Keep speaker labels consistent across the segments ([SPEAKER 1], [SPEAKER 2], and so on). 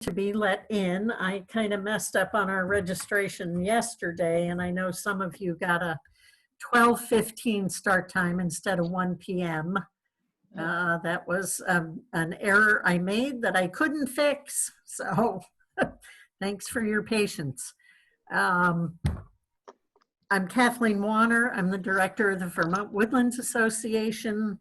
[SPEAKER 1] to be let in. I kind of messed up on our registration yesterday, and I know some of you got a 12:15 start time instead of 1 p.m. That was an error I made that I couldn't fix, so thanks for your patience. I'm Kathleen Warner. I'm the director of the Vermont Woodlands Association.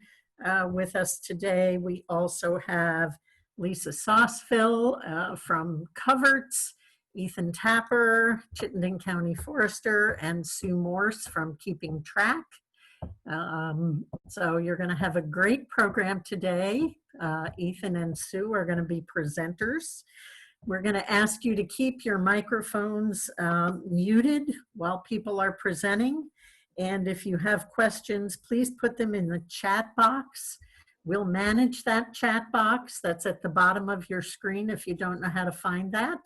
[SPEAKER 1] With us today, we also have Lisa Sauceville from Coverts, Ethan Tapper, Chittenden County Forester, and Sue Morse from Keeping Track. So you're going to have a great program today. Ethan and Sue are going to be presenters. We're going to ask you to keep your microphones muted while people are presenting. And if you have questions, please put them in the chat box. We'll manage that chat box. That's at the bottom of your screen if you don't know how to find that.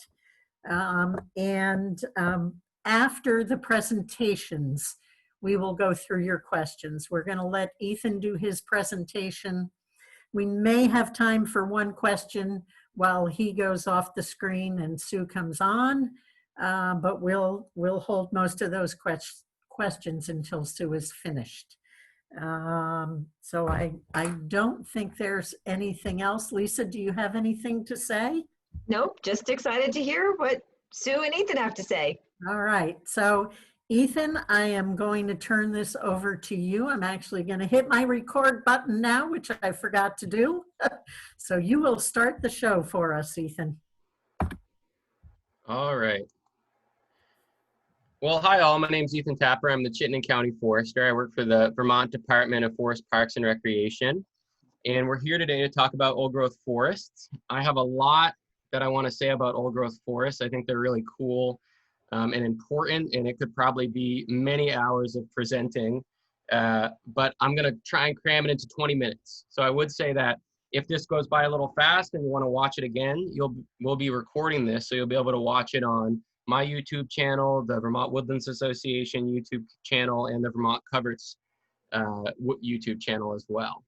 [SPEAKER 1] After the presentations, we will go through your questions. We're going to let Ethan do his presentation. We may have time for one question while he goes off the screen and Sue comes on, but we'll hold most of those questions until Sue is finished. So I don't think there's anything else. Lisa, do you have anything to say?
[SPEAKER 2] Nope, just excited to hear what Sue and Ethan have to say.
[SPEAKER 1] All right, so Ethan, I am going to turn this over to you. I'm actually going to hit my record button now, which I forgot to do. So you will start the show for us, Ethan.
[SPEAKER 3] All right. Well, hi all, my name's Ethan Tapper. I'm the Chittenden County Forester. I work for the Vermont Department of Forest Parks and Recreation. And we're here today to talk about old growth forests. I have a lot that I want to say about old growth forests. I think they're really cool and important, and it could probably be many hours of presenting, but I'm going to try and cram it into 20 minutes. So I would say that if this goes by a little fast and you want to watch it again, we'll be recording this, so you'll be able to watch it on my YouTube channel, the Vermont Woodlands Association YouTube channel, and the Vermont Coverts YouTube channel as well.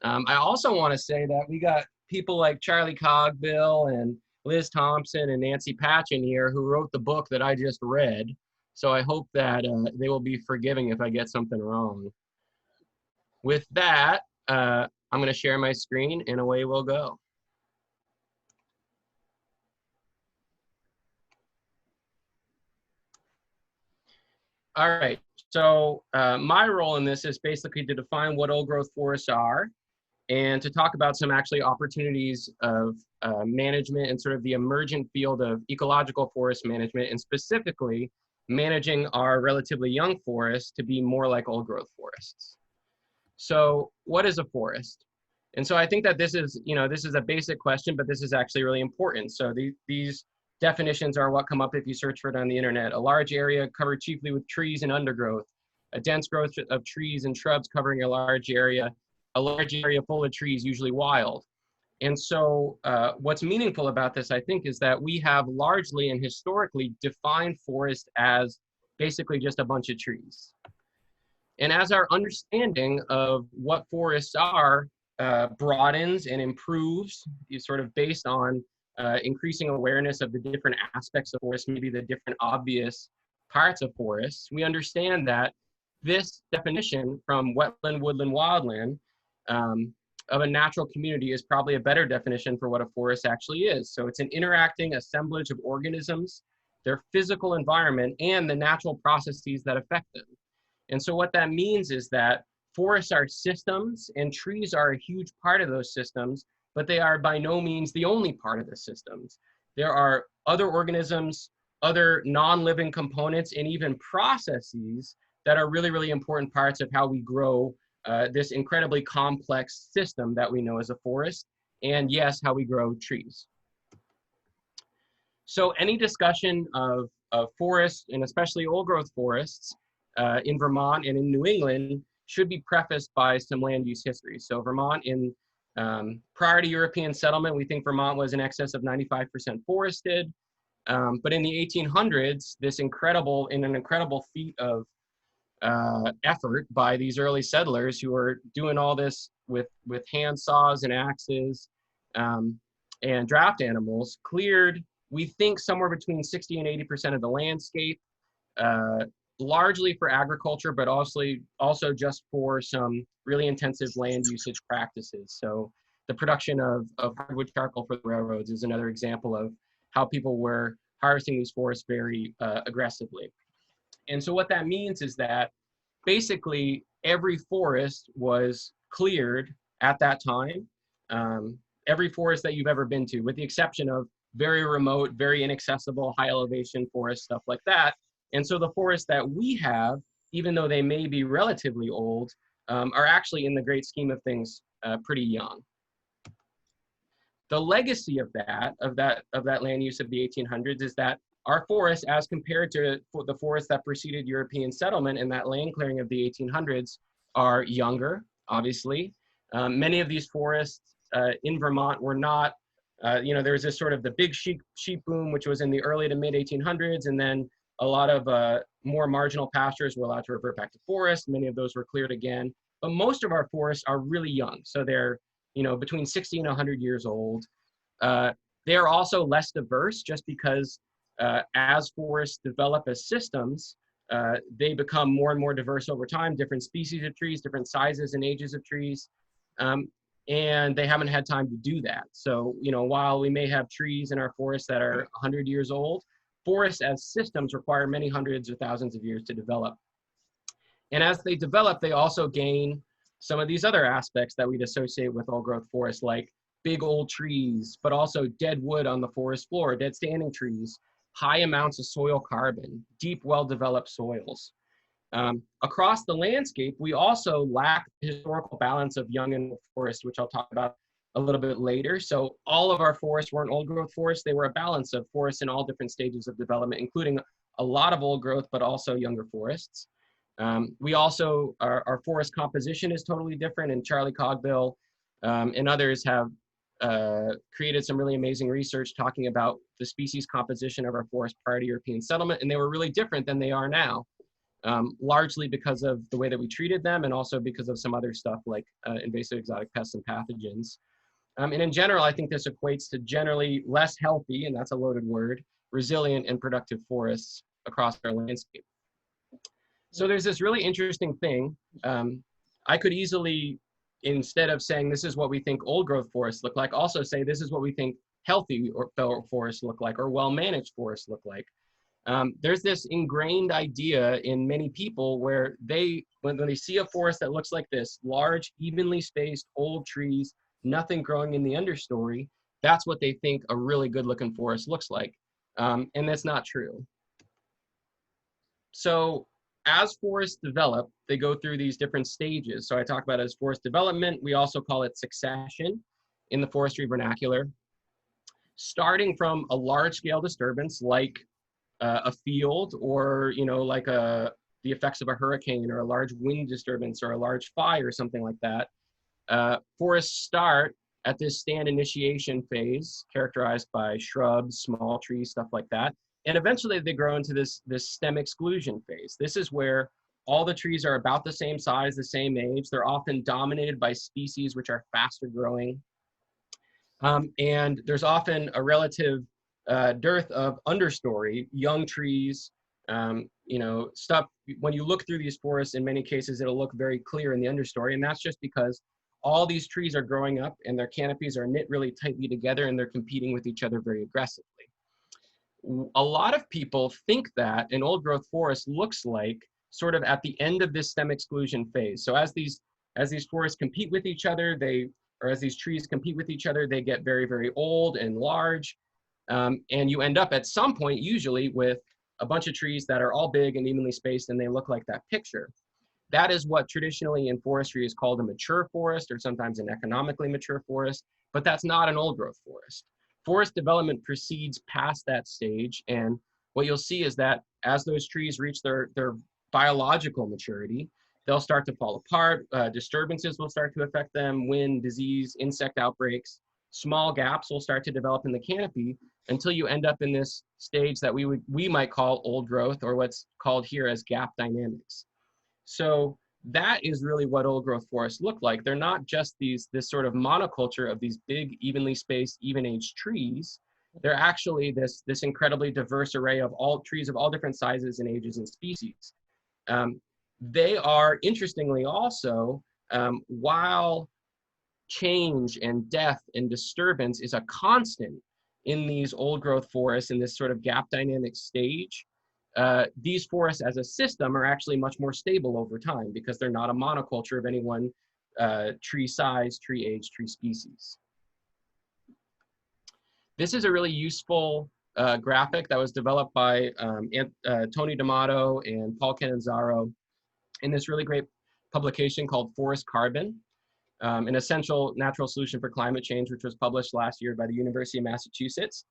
[SPEAKER 3] I also want to say that we got people like Charlie Cogbill and Liz Thompson and Nancy Patchen here who wrote the book that I just read. So I hope that they will be forgiving if I get something wrong. With that, I'm going to share my screen and away we'll go. All right, so my role in this is basically to define what old growth forests are and to talk about some actually opportunities of management and sort of the emergent field of ecological forest management, and specifically managing our relatively young forests to be more like old growth forests. So what is a forest? And so I think that this is a basic question, but this is actually really important. So these definitions are what come up if you search for it on the internet. A large area covered chiefly with trees and undergrowth, a dense growth of trees and shrubs covering a large area full of trees, usually wild. And so what's meaningful about this, I think, is that we have largely and historically defined forest as basically just a bunch of trees. And as our understanding of what forests are broadens and improves, sort of based on increasing awareness of the different aspects of forests, maybe the different obvious parts of forests, we understand that this definition from wetland, woodland, wildland of a natural community is probably a better definition for what a forest actually is. So it's an interacting assemblage of organisms, their physical environment, and the natural processes that affect them. And so what that means is that forests are systems, and trees are a huge part of those systems, but they are by no means the only part of the systems. There are other organisms, other non-living components, and even processes that are really, really important parts of how we grow this incredibly complex system that we know as a forest, and yes, how we grow trees. So any discussion of forests, and especially old growth forests in Vermont and in New England, should be prefaced by some land use history. So Vermont, prior to European settlement, we think Vermont was in excess of 95% forested. But in the 1800s, an incredible feat of effort by these early settlers who were doing all this with hand saws and axes, and draft animals, cleared, we think, somewhere between 60 and 80% of the landscape, largely for agriculture, but also just for some really intensive land usage practices. So the production of hardwood charcoal for the railroads is another example of how people were harvesting these forests very aggressively. And so what that means is that basically every forest was cleared at that time. Every forest that you've ever been to, with the exception of very remote, very inaccessible, high elevation forests, stuff like that. And so the forests that we have, even though they may be relatively old, are actually, in the great scheme of things, pretty young. The legacy of that land use of the 1800s is that our forests, as compared to the forests that preceded European settlement and that land clearing of the 1800s, are younger, obviously. Many of these forests in Vermont were not, there was this sort of the big sheep boom, which was in the early to mid 1800s, and then a lot of more marginal pastures were allowed to revert back to forest. Many of those were cleared again, but most of our forests are really young. So they're, between 60 and 100 years old. They are also less diverse, just because as forests develop as systems, they become more and more diverse over time, different species of trees, different sizes and ages of trees. And they haven't had time to do that. So, while we may have trees in our forests that are 100 years old, forests as systems require many hundreds or thousands of years to develop. And as they develop, they also gain some of these other aspects that we'd associate with old growth forests, like big old trees, but also dead wood on the forest floor, dead standing trees, high amounts of soil carbon, deep, well-developed soils. Across the landscape, we also lack the historical balance of young and old forests, which I'll talk about a little bit later. So all of our forests weren't old growth forests. They were a balance of forests in all different stages of development, including a lot of old growth, but also younger forests. We also, our forest composition is totally different, and Charlie Cogbill and others have created some really amazing research talking about the species composition of our forest prior to European settlement, and they were really different than they are now. Largely because of the way that we treated them, and also because of some other stuff like invasive exotic pests and pathogens. And in general, I think this equates to generally less healthy, and that's a loaded word, resilient and productive forests across our landscape. So there's this really interesting thing. I could easily, instead of saying this is what we think old growth forests look like, also say this is what we think healthy forests look like, or well-managed forests look like. There's this ingrained idea in many people where when they see a forest that looks like this, large, evenly spaced, old trees, nothing growing in the understory, that's what they think a really good looking forest looks like. And that's not true. So as forests develop, they go through these different stages. So I talk about it as forest development. We also call it succession in the forestry vernacular. Starting from a large scale disturbance like a field, or like the effects of a hurricane, or a large wind disturbance, or a large fire, or something like that. Forests start at this stand initiation phase, characterized by shrubs, small trees, stuff like that, and eventually they grow into this stem exclusion phase. This is where all the trees are about the same size, the same age. They're often dominated by species which are faster growing, and there's often a relative dearth of understory, young trees, stuff. When you look through these forests, in many cases, it'll look very clear in the understory, and that's just because all these trees are growing up and their canopies are knit really tightly together, and they're competing with each other very aggressively. A lot of people think that an old growth forest looks like sort of at the end of this stem exclusion phase. So as these forests compete with each other, as these trees compete with each other, they get very, very old and large. And you end up at some point, usually, with a bunch of trees that are all big and evenly spaced, and they look like that picture. That is what traditionally in forestry is called a mature forest, or sometimes an economically mature forest, but that's not an old growth forest. Forest development proceeds past that stage, and what you'll see is that as those trees reach their biological maturity, they'll start to fall apart. Disturbances will start to affect them, wind, disease, insect outbreaks. Small gaps will start to develop in the canopy until you end up in this stage that we might call old growth, or what's called here as gap dynamics. So that is really what old growth forests look like. They're not just this sort of monoculture of these big, evenly spaced, even-aged trees. They're actually this incredibly diverse array of all trees of all different sizes and ages and species. They are, interestingly also, while change and death and disturbance is a constant in these old growth forests in this sort of gap dynamic stage, these forests as a system are actually much more stable over time because they're not a monoculture of any one tree size, tree age, tree species. This is a really useful graphic that was developed by Tony D'Amato and Paul Cannizzaro in this really great publication called Forest Carbon, an essential natural solution for climate change, which was published last year by the University of Massachusetts.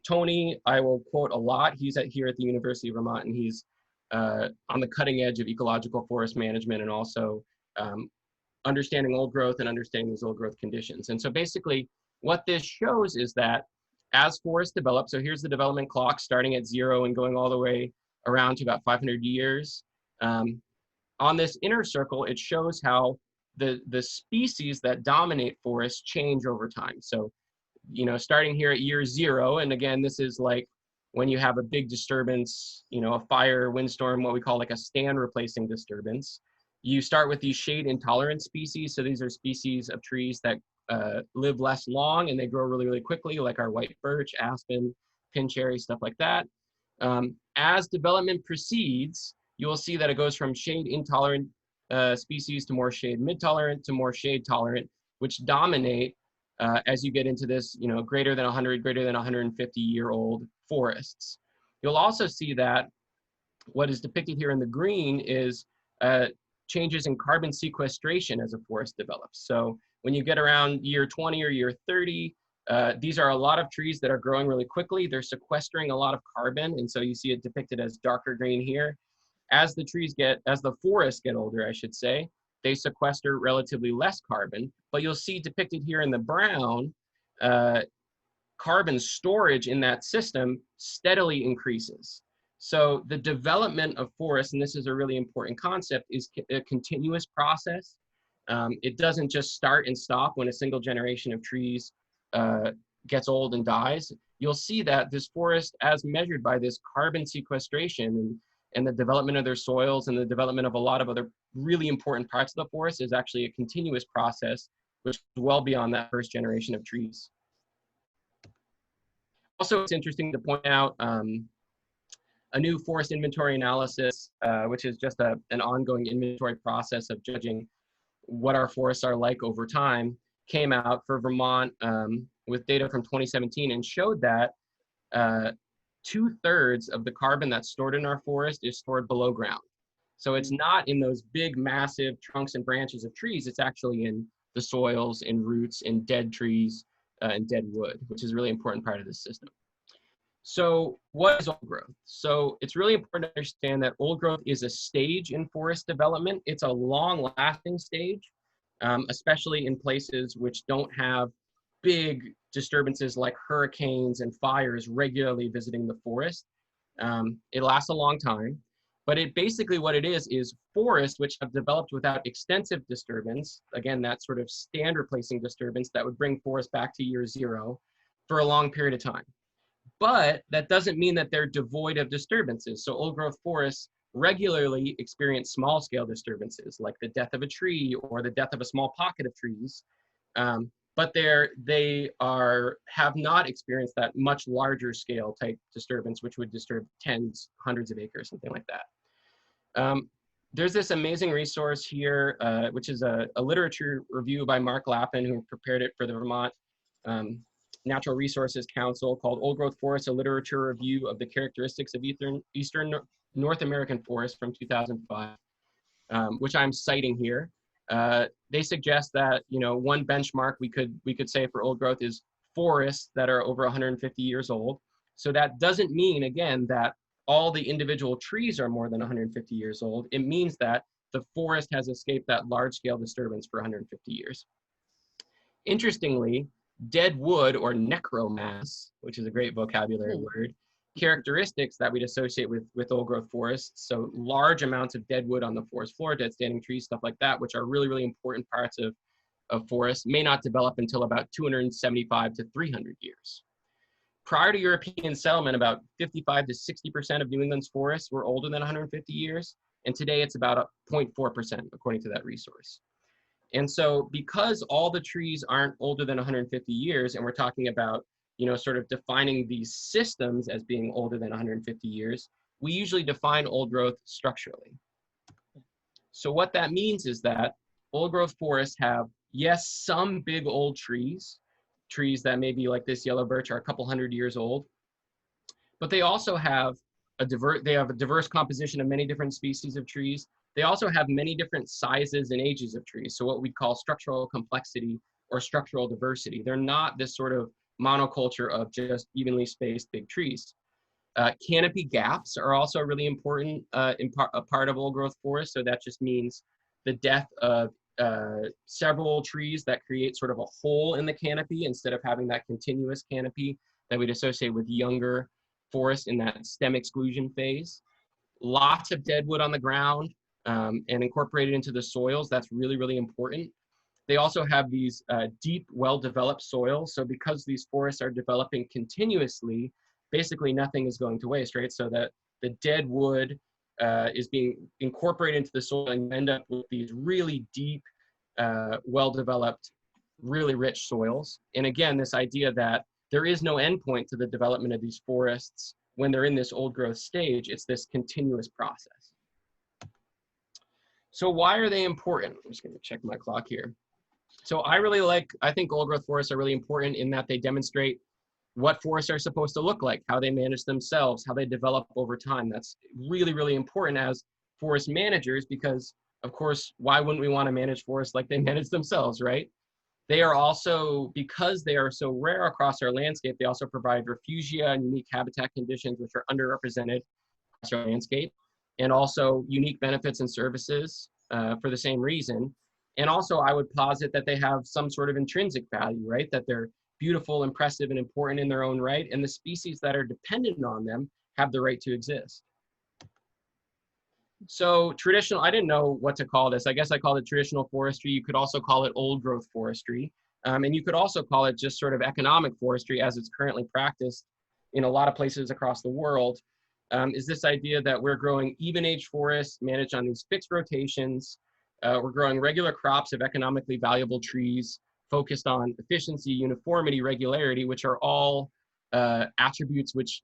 [SPEAKER 3] Tony, I will quote a lot. He's here at the University of Vermont, and he's on the cutting edge of ecological forest management and also understanding old growth and understanding these old growth conditions. And so basically what this shows is that as forests develop, so here's the development clock starting at 0 and going all the way around to about 500 years. On this inner circle, it shows how the species that dominate forests change over time. So, you know, starting here at year 0, and again, this is like when you have a big disturbance, you know, a fire, windstorm, what we call like a stand replacing disturbance. You start with these shade intolerant species. So these are species of trees that live less long and they grow really, really quickly, like our white birch, aspen, pin cherry, stuff like that. As development proceeds, you will see that it goes from shade intolerant species to more shade mid-tolerant to more shade tolerant, which dominate as you get into this, you know, greater than 100, greater than 150-year-old forests. You'll also see that what is depicted here in the green is changes in carbon sequestration as a forest develops. So when you get around year 20 or year 30, these are a lot of trees that are growing really quickly. They're sequestering a lot of carbon, and so you see it depicted as darker green here. As the forests get older, I should say, they sequester relatively less carbon, but you'll see depicted here in the brown, carbon storage in that system steadily increases. So the development of forests, and this is a really important concept, is a continuous process. It doesn't just start and stop when a single generation of trees gets old and dies. You'll see that this forest, as measured by this carbon sequestration and the development of their soils and the development of a lot of other really important parts of the forest, is actually a continuous process, which is well beyond that first generation of trees. Also, it's interesting to point out a new forest inventory analysis, which is just an ongoing inventory process of judging what our forests are like over time, came out for Vermont with data from 2017 and showed that 2/3 of the carbon that's stored in our forest is stored below ground. So it's not in those big, massive trunks and branches of trees. It's actually in the soils, in roots, in dead trees, and dead wood, which is a really important part of this system. So what is old growth? So it's really important to understand that old growth is a stage in forest development. It's a long-lasting stage, especially in places which don't have big disturbances like hurricanes and fires regularly visiting the forest. It lasts a long time, but basically what it is forests which have developed without extensive disturbance, again, that sort of stand replacing disturbance that would bring forests back to year 0 for a long period of time. But that doesn't mean that they're devoid of disturbances. So old growth forests regularly experience small scale disturbances like the death of a tree or the death of a small pocket of trees. But they have not experienced that much larger scale type disturbance, which would disturb tens, hundreds of acres, something like that. There's this amazing resource here, which is a literature review by Mark Lappin, who prepared it for the Vermont Natural Resources Council, called Old Growth Forests, a literature review of the characteristics of Eastern North American forests from 2005, which I'm citing here. They suggest that, you know, one benchmark we could say for old growth is forests that are over 150 years old. So that doesn't mean, again, that all the individual trees are more than 150 years old. It means that the forest has escaped that large-scale disturbance for 150 years. Interestingly, dead wood, or necromass, which is a great vocabulary word, characteristics that we'd associate with old growth forests. So large amounts of dead wood on the forest floor, dead standing trees, stuff like that, which are really, really important parts of forests, may not develop until about 275 to 300 years. Prior to European settlement, about 55 to 60% of New England's forests were older than 150 years. And today it's about 0.4%, according to that resource. And so because all the trees aren't older than 150 years, and we're talking about, sort of defining these systems as being older than 150 years, we usually define old growth structurally. So what that means is that old growth forests have, yes, some big old trees that may be like this yellow birch are a couple hundred years old, but they also have a diverse composition of many different species of trees. They also have many different sizes and ages of trees. So what we call structural complexity or structural diversity. They're not this sort of monoculture of just evenly spaced big trees. Canopy gaps are also really important a part of old growth forest. So that just means the death of several trees that create sort of a hole in the canopy instead of having that continuous canopy that we'd associate with younger forests in that stem exclusion phase. Lots of dead wood on the ground and incorporated into the soils. That's really, really important. They also have these deep, well-developed soils. So because these forests are developing continuously, basically nothing is going to waste, right? So that the dead wood is being incorporated into the soil, and you end up with these really deep, well-developed, really rich soils. And again, this idea that there is no endpoint to the development of these forests when they're in this old growth stage. It's this continuous process. So why are they important? I'm just going to check my clock here. So I think old growth forests are really important in that they demonstrate what forests are supposed to look like, how they manage themselves, how they develop over time. That's really, really important as forest managers because, of course, why wouldn't we want to manage forests like they manage themselves, right? They are also, because they are so rare across our landscape, they also provide refugia and unique habitat conditions which are underrepresented across our landscape, and also unique benefits and services for the same reason. And also, I would posit that they have some sort of intrinsic value, right? That they're beautiful, impressive, and important in their own right, and the species that are dependent on them have the right to exist. So traditional, I didn't know what to call this. I guess I called it traditional forestry. You could also call it old growth forestry. And you could also call it just sort of economic forestry as it's currently practiced in a lot of places across the world, is this idea that we're growing even-age forests managed on these fixed rotations. We're growing regular crops of economically valuable trees focused on efficiency, uniformity, regularity, which are all attributes which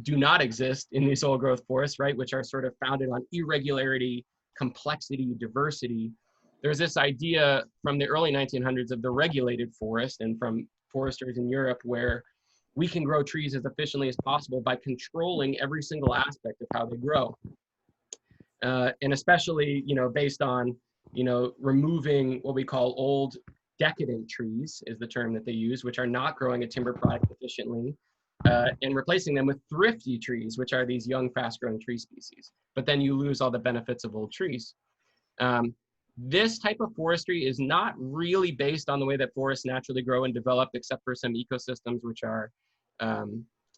[SPEAKER 3] do not exist in these old growth forests, right? Which are sort of founded on irregularity, complexity, diversity. There's this idea from the early 1900s of the regulated forest and from foresters in Europe where we can grow trees as efficiently as possible by controlling every single aspect of how they grow. And especially, based on, removing what we call old decadent trees is the term that they use, which are not growing a timber product efficiently, and replacing them with thrifty trees, which are these young, fast-growing tree species. But then you lose all the benefits of old trees. This type of forestry is not really based on the way that forests naturally grow and develop, except for some ecosystems which are,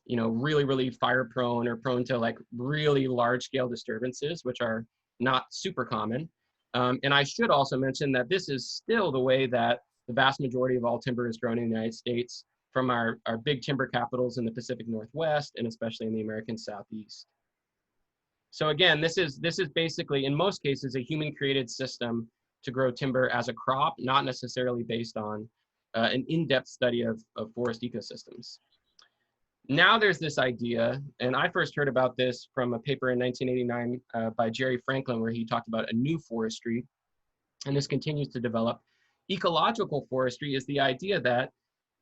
[SPEAKER 3] really, really fire-prone or prone to like really large-scale disturbances, which are not super common. And I should also mention that this is still the way that the vast majority of all timber is grown in the United States, from our big timber capitals in the Pacific Northwest and especially in the American Southeast. So again, this is basically, in most cases, a human-created system to grow timber as a crop, not necessarily based on an in-depth study of forest ecosystems. Now there's this idea, and I first heard about this from a paper in 1989 by Jerry Franklin, where he talked about a new forestry, and this continues to develop. Ecological forestry is the idea that,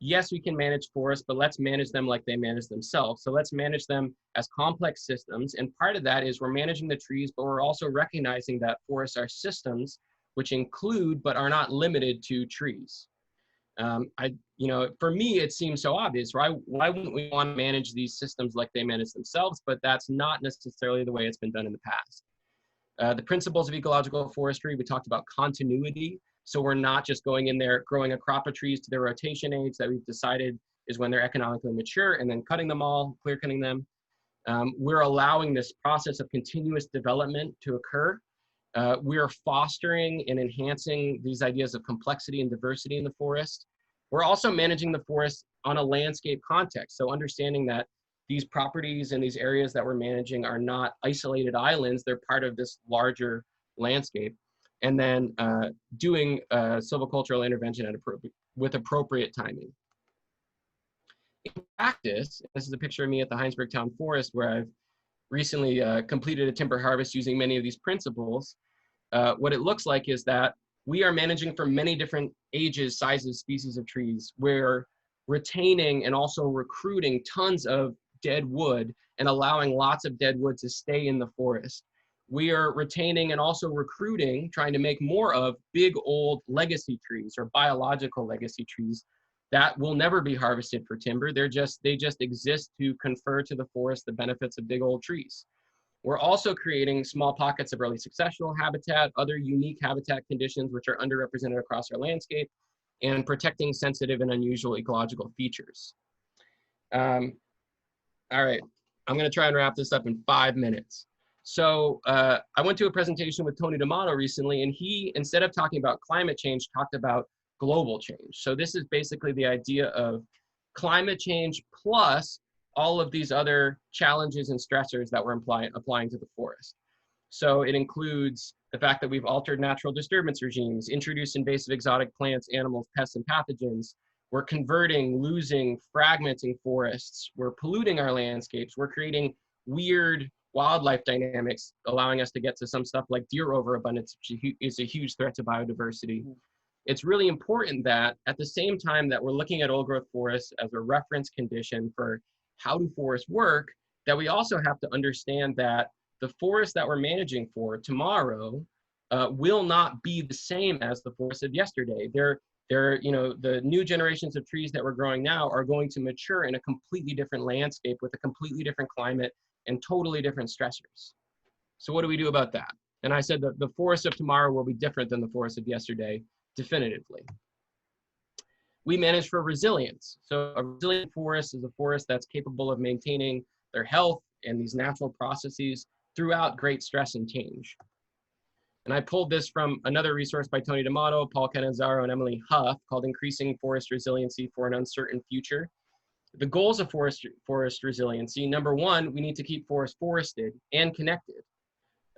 [SPEAKER 3] yes, we can manage forests, but let's manage them like they manage themselves. So let's manage them as complex systems, and part of that is we're managing the trees, but we're also recognizing that forests are systems which include but are not limited to trees. For me, it seems so obvious, right? Why wouldn't we want to manage these systems like they manage themselves? But that's not necessarily the way it's been done in the past. The principles of ecological forestry, we talked about continuity. So we're not just going in there, growing a crop of trees to their rotation age that we've decided is when they're economically mature and then cutting them all, clear cutting them. We're allowing this process of continuous development to occur. We are fostering and enhancing these ideas of complexity and diversity in the forest. We're also managing the forest on a landscape context. So understanding that these properties and these areas that we're managing are not isolated islands, they're part of this larger landscape. And then doing silvicultural intervention with appropriate timing. In practice, this is a picture of me at the Heinsberg Town Forest where I've recently completed a timber harvest using many of these principles. What it looks like is that we are managing for many different ages, sizes, species of trees. We're retaining and also recruiting tons of dead wood and allowing lots of dead wood to stay in the forest. We are retaining and also recruiting, trying to make more of big old legacy trees or biological legacy trees that will never be harvested for timber. They just exist to confer to the forest the benefits of big old trees. We're also creating small pockets of early successional habitat, other unique habitat conditions which are underrepresented across our landscape, and protecting sensitive and unusual ecological features. All right, I'm gonna try and wrap this up in 5 minutes. So I went to a presentation with Tony D'Amato recently, and he, instead of talking about climate change, talked about global change. So this is basically the idea of climate change plus all of these other challenges and stressors that we're applying to the forest. So it includes the fact that we've altered natural disturbance regimes, introduced invasive exotic plants, animals, pests, and pathogens. We're converting, losing, fragmenting forests. We're polluting our landscapes. We're creating weird wildlife dynamics, allowing us to get to some stuff like deer overabundance, which is a huge threat to biodiversity. It's really important that at the same time that we're looking at old growth forests as a reference condition for how do forests work, that we also have to understand that the forest that we're managing for tomorrow will not be the same as the forest of yesterday. The new generations of trees that we're growing now are going to mature in a completely different landscape with a completely different climate and totally different stressors. So what do we do about that? And I said that the forest of tomorrow will be different than the forest of yesterday, definitively. We manage for resilience. So a resilient forest is a forest that's capable of maintaining their health and these natural processes throughout great stress and change. And I pulled this from another resource by Tony D'Amato, Paul Cannizzaro, and Emily Huff called Increasing Forest Resiliency for an Uncertain Future. The goals of forest resiliency: number one, we need to keep forests forested and connected.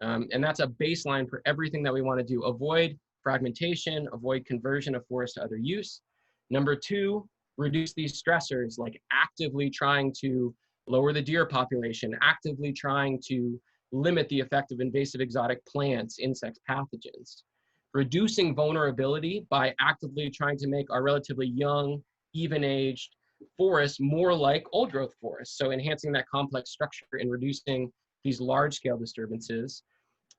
[SPEAKER 3] And that's a baseline for everything that we want to do. Avoid fragmentation, avoid conversion of forest to other use. Number two, reduce these stressors, like actively trying to lower the deer population, actively trying to limit the effect of invasive exotic plants, insects, pathogens. Reducing vulnerability by actively trying to make our relatively young, even-aged forests more like old growth forests. So enhancing that complex structure and reducing these large-scale disturbances,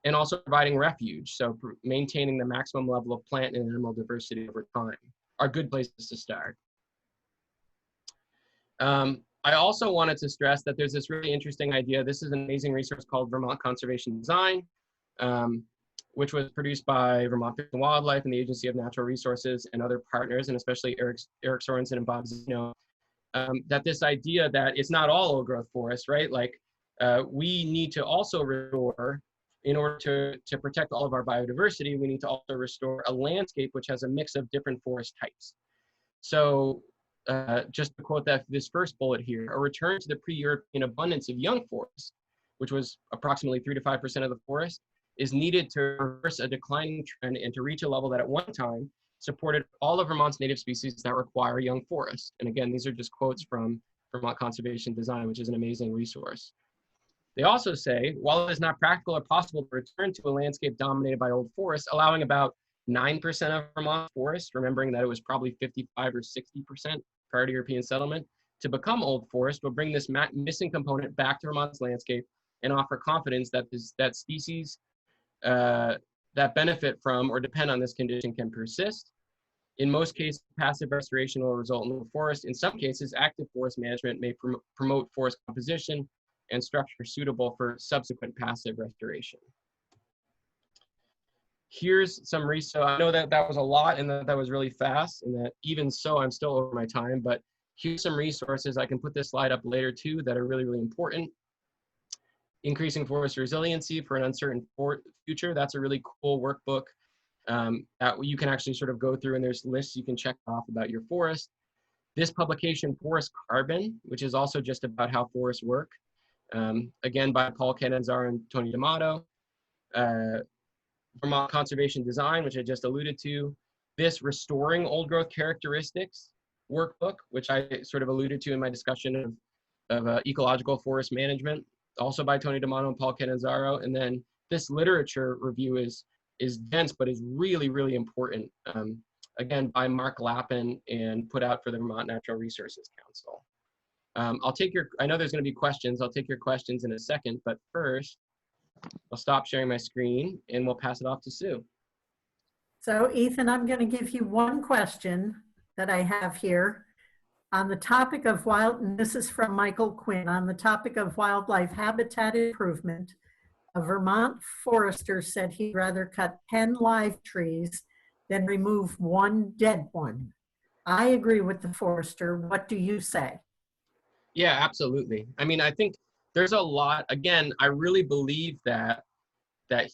[SPEAKER 3] and also providing refuge. So maintaining the maximum level of plant and animal diversity over time are good places to start. I also wanted to stress that there's this really interesting idea. This is an amazing resource called Vermont Conservation Design, which was produced by Vermont Fish and Wildlife and the Agency of Natural Resources and other partners, and especially Eric Sorensen and Bob Zeno, that this idea that it's not all old growth forest, right? Like we need to also restore, in order to protect all of our biodiversity, we need to also restore a landscape which has a mix of different forest types. So just to quote this first bullet here, a return to the pre-European abundance of young forest, which was approximately 3 to 5% of the forest, is needed to reverse a declining trend and to reach a level that at one time supported all of Vermont's native species that require young forests. And again, these are just quotes from Vermont Conservation Design, which is an amazing resource. They also say, while it is not practical or possible to return to a landscape dominated by old forests, allowing about 9% of Vermont forests, remembering that it was probably 55 or 60% prior to European settlement, to become old forest will bring this missing component back to Vermont's landscape and offer confidence that species that benefit from or depend on this condition can persist. In most cases, passive restoration will result in old forest. In some cases, active forest management may promote forest composition and structure suitable for subsequent passive restoration. Here's some research. I know that that was a lot and that was really fast, and that even so, I'm still over my time, but here's some resources. I can put this slide up later too that are really, really important. Increasing Forest Resiliency for an Uncertain Future. That's a really cool workbook that you can actually sort of go through, and there's lists you can check off about your forest. This publication, Forest Carbon, which is also just about how forests work, again by Paul Catanzaro and Tony D'Amato. Vermont Conservation Design, which I just alluded to. This Restoring Old Growth Characteristics workbook, which I sort of alluded to in my discussion of ecological forest management, also by Tony D'Amato and Paul Catanzaro. And then this literature review is dense, but is really, really important. Again, by Mark Lappin and put out for the Vermont Natural Resources Council. I know there's going to be questions. I'll take your questions in a second, but first, I'll stop sharing my screen and we'll pass it off to Sue.
[SPEAKER 1] So Ethan, I'm going to give you one question that I have here. On the topic of and this is from Michael Quinn, on the topic of wildlife habitat improvement, a Vermont forester said he'd rather cut 10 live trees than remove one dead one. I agree with the forester. What do you say?
[SPEAKER 3] Yeah, absolutely. I mean, I think there's a lot, again, I really believe that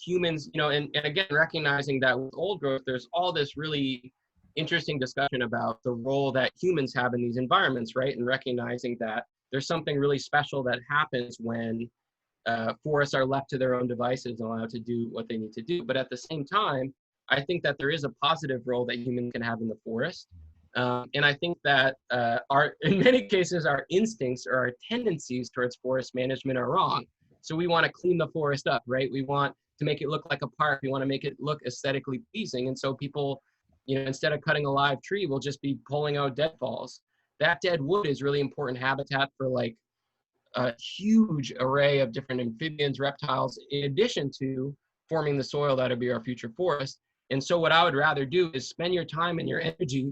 [SPEAKER 3] humans, and again, recognizing that with old growth, there's all this really interesting discussion about the role that humans have in these environments, right? And recognizing that there's something really special that happens when forests are left to their own devices and allowed to do what they need to do. But at the same time, I think that there is a positive role that humans can have in the forest. And I think that in many cases, our instincts or our tendencies towards forest management are wrong. So we want to clean the forest up, right? We want to make it look like a park. We want to make it look aesthetically pleasing. And so people, instead of cutting a live tree, will just be pulling out deadfalls. That dead wood is really important habitat for like a huge array of different amphibians, reptiles, in addition to forming the soil that would be our future forest. And so what I would rather do is spend your time and your energy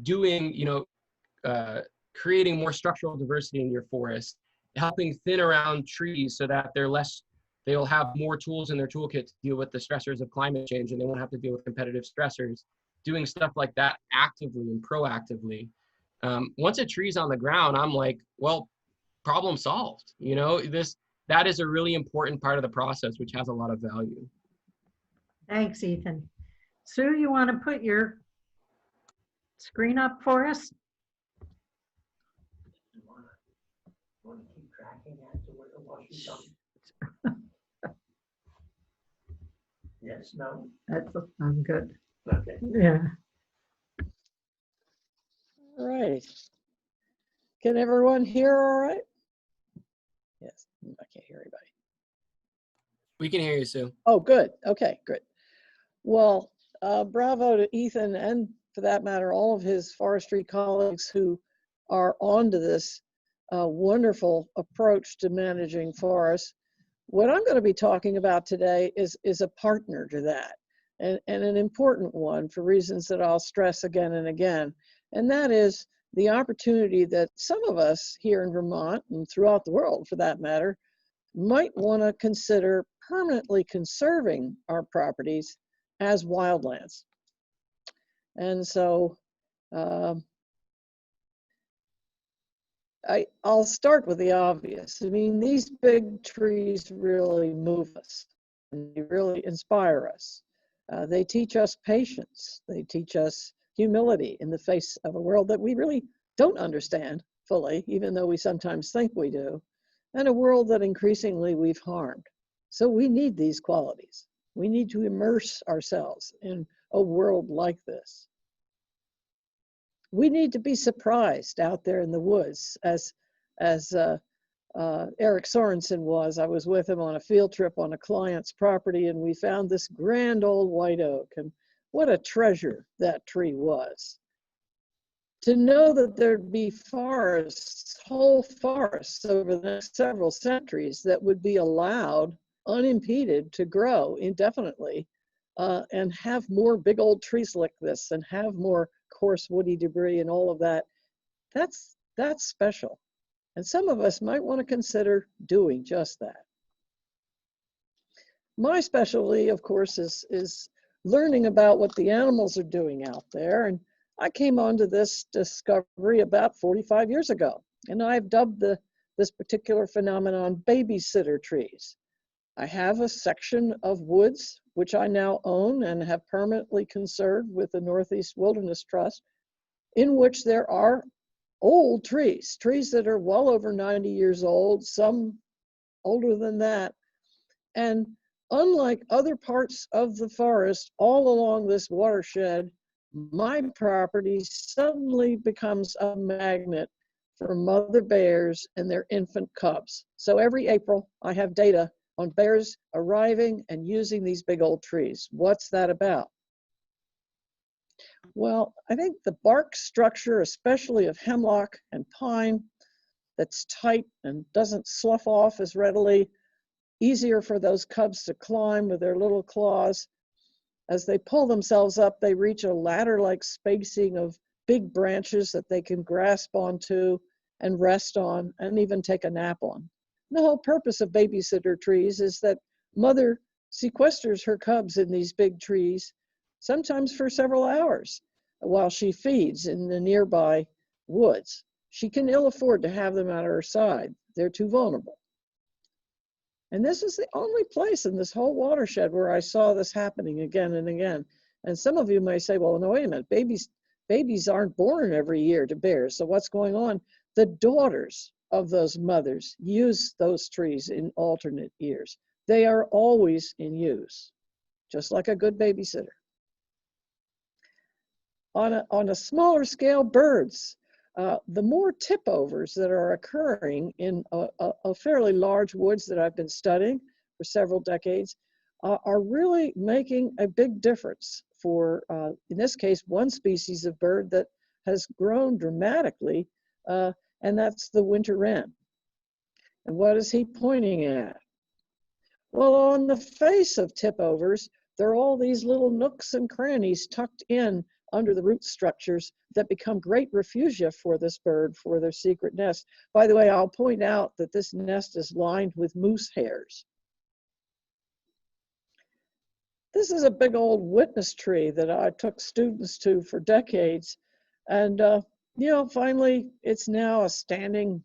[SPEAKER 3] doing, creating more structural diversity in your forest, helping thin around trees so that they'll have more tools in their toolkit to deal with the stressors of climate change, and they won't have to deal with competitive stressors, doing stuff like that actively and proactively. Once a tree's on the ground, I'm like, well, problem solved. That is a really important part of the process, which has a lot of value.
[SPEAKER 1] Thanks, Ethan. Sue, you want to put your screen up for us?
[SPEAKER 4] Want to keep tracking that to where it was you done? Yes, no?
[SPEAKER 1] I'm good.
[SPEAKER 4] Okay.
[SPEAKER 1] Yeah.
[SPEAKER 5] All right. Can everyone hear all right? Yes, I can't hear anybody.
[SPEAKER 3] We can hear you, Sue.
[SPEAKER 5] Oh, good. Okay, good. Well, bravo to Ethan and, for that matter, all of his forestry colleagues who are onto this wonderful approach to managing forests. What I'm going to be talking about today is a partner to that, and an important one for reasons that I'll stress again and again, and that is the opportunity that some of us here in Vermont, and throughout the world for that matter, might want to consider permanently conserving our properties as wildlands. And so I'll start with the obvious. I mean, these big trees really move us, and they really inspire us. They teach us patience. They teach us humility in the face of a world that we really don't understand fully, even though we sometimes think we do, and a world that increasingly we've harmed. So we need these qualities. We need to immerse ourselves in a world like this. We need to be surprised out there in the woods, as Eric Sorensen was. I was with him on a field trip on a client's property, and we found this grand old white oak, and what a treasure that tree was. To know that there'd be forests, whole forests over the next several centuries that would be allowed unimpeded to grow indefinitely and have more big old trees like this and have more coarse woody debris and all of that, that's special. And some of us might want to consider doing just that. My specialty, of course, is learning about what the animals are doing out there. And I came onto this discovery about 45 years ago. And I've dubbed the this particular phenomenon, babysitter trees. I have a section of woods, which I now own and have permanently conserved with the Northeast Wilderness Trust, in which there are old trees, trees that are well over 90 years old, some older than that. And unlike other parts of the forest all along this watershed, my property suddenly becomes a magnet for mother bears and their infant cubs. So every April, I have data on bears arriving and using these big old trees. What's that about? Well, I think the bark structure, especially of hemlock and pine, that's tight and doesn't slough off as readily, easier for those cubs to climb with their little claws. As they pull themselves up, they reach a ladder-like spacing of big branches that they can grasp onto and rest on and even take a nap on. The whole purpose of babysitter trees is that mother sequesters her cubs in these big trees, sometimes for several hours, while she feeds in the nearby woods. She can ill afford to have them at her side. They're too vulnerable. And this is the only place in this whole watershed where I saw this happening again and again. And some of you may say, well, no, wait a minute, babies aren't born every year to bears. So what's going on? The daughters of those mothers use those trees in alternate years. They are always in use, just like a good babysitter. On a smaller scale, birds. The more tip-overs that are occurring in a fairly large woods that I've been studying for several decades are really making a big difference for, in this case, one species of bird that has grown dramatically, and that's the winter wren. And what is he pointing at? Well, on the face of tip-overs, there are all these little nooks and crannies tucked in under the root structures that become great refugia for this bird for their secret nest. By the way, I'll point out that this nest is lined with moose hairs. This is a big old witness tree that I took students to for decades. And, you know, finally, it's now a standing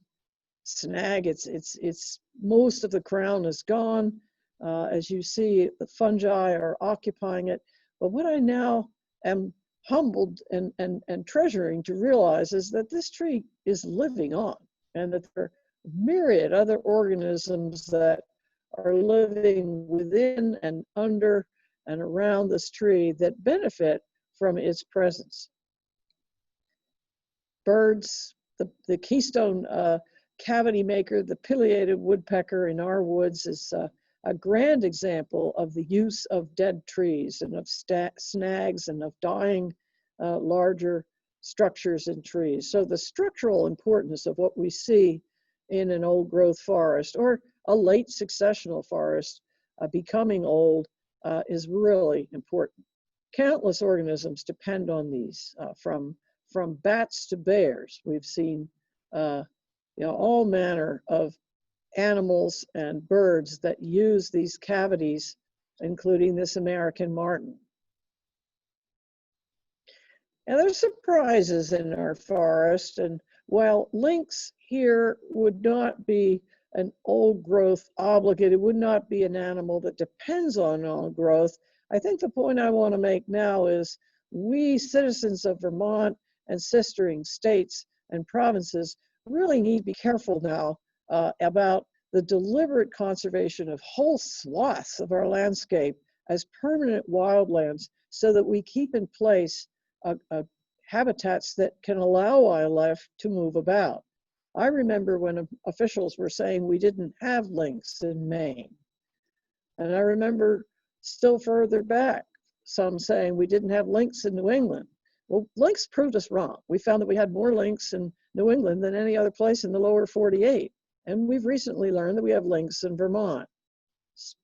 [SPEAKER 5] snag. It's most of the crown is gone. As you see, the fungi are occupying it. But what I now am humbled and treasuring to realize is that this tree is living on, and that there are myriad other organisms that are living within and under and around this tree that benefit from its presence. Birds, the keystone cavity maker, the pileated woodpecker in our woods is a grand example of the use of dead trees and of snags and of dying larger structures in trees. So the structural importance of what we see in an old growth forest or a late successional forest becoming old is really important. Countless organisms depend on these, from bats to bears. We've seen all manner of animals and birds that use these cavities, including this American martin. And there's surprises in our forest, and while lynx here would not be an old growth obligate, it would not be an animal that depends on old growth, I think the point I want to make now is we citizens of Vermont and sistering states and provinces really need to be careful now about the deliberate conservation of whole swaths of our landscape as permanent wildlands so that we keep in place habitats that can allow wildlife to move about. I remember when officials were saying we didn't have lynx in Maine. And I remember still further back, some saying we didn't have lynx in New England. Well, lynx proved us wrong. We found that we had more lynx in New England than any other place in the lower 48. And we've recently learned that we have lynx in Vermont.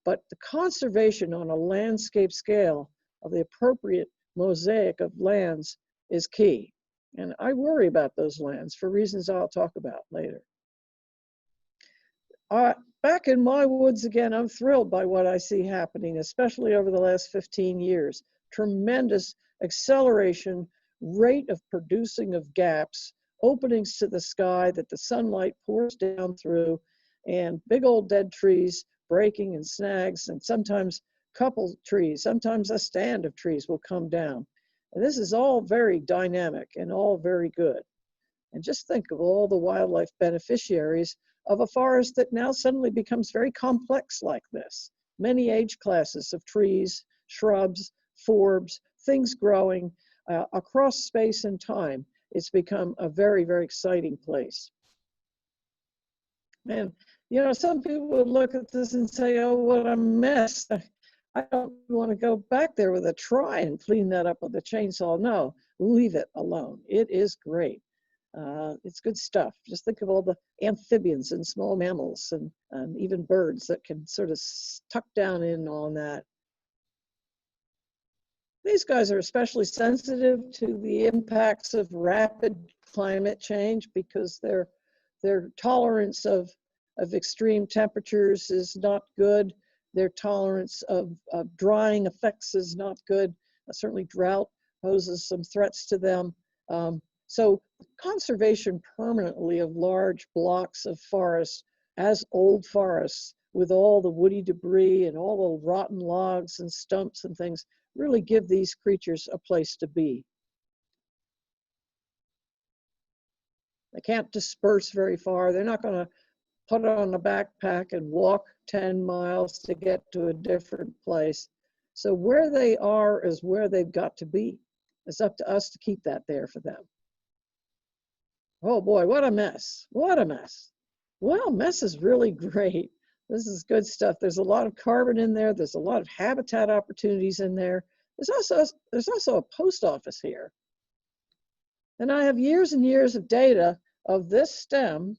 [SPEAKER 5] But the conservation on a landscape scale of the appropriate mosaic of lands is key. And I worry about those lands for reasons I'll talk about later. Back in my woods again, I'm thrilled by what I see happening, especially over the last 15 years. Tremendous acceleration, rate of producing of gaps openings to the sky that the sunlight pours down through, and big old dead trees breaking and snags, and sometimes couple trees, sometimes a stand of trees will come down. And this is all very dynamic and all very good. And just think of all the wildlife beneficiaries of a forest that now suddenly becomes very complex like this. Many age classes of trees, shrubs, forbs, things growing across space and time. It's become a very, very exciting place. And, you know, some people would look at this and say, oh, what a mess. I don't want to go back there with a try and clean that up with a chainsaw. No, leave it alone. It is great. It's good stuff. Just think of all the amphibians and small mammals and even birds that can sort of tuck down in on that. These guys are especially sensitive to the impacts of rapid climate change because their tolerance of extreme temperatures is not good. Their tolerance of drying effects is not good. Certainly drought poses some threats to them. So conservation permanently of large blocks of forest as old forests with all the woody debris and all the rotten logs and stumps and things really give these creatures a place to be. They can't disperse very far. They're not going to put on a backpack and walk 10 miles to get to a different place. So where they are is where they've got to be. It's up to us to keep that there for them. Oh boy, what a mess. What a mess. Well, mess is really great. This is good stuff. There's a lot of carbon in there. There's a lot of habitat opportunities in there. There's also a post office here. And I have years and years of data of this stem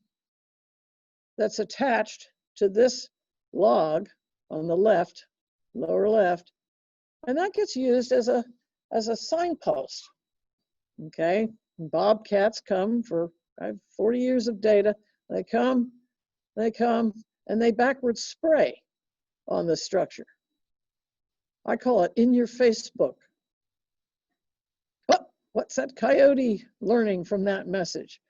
[SPEAKER 5] that's attached to this log on the left, lower left, and that gets used as a signpost. Okay, bobcats come for, I have 40 years of data. They come, and they backwards spray on the structure. I call it in your Facebook. Oh, what's that coyote learning from that message?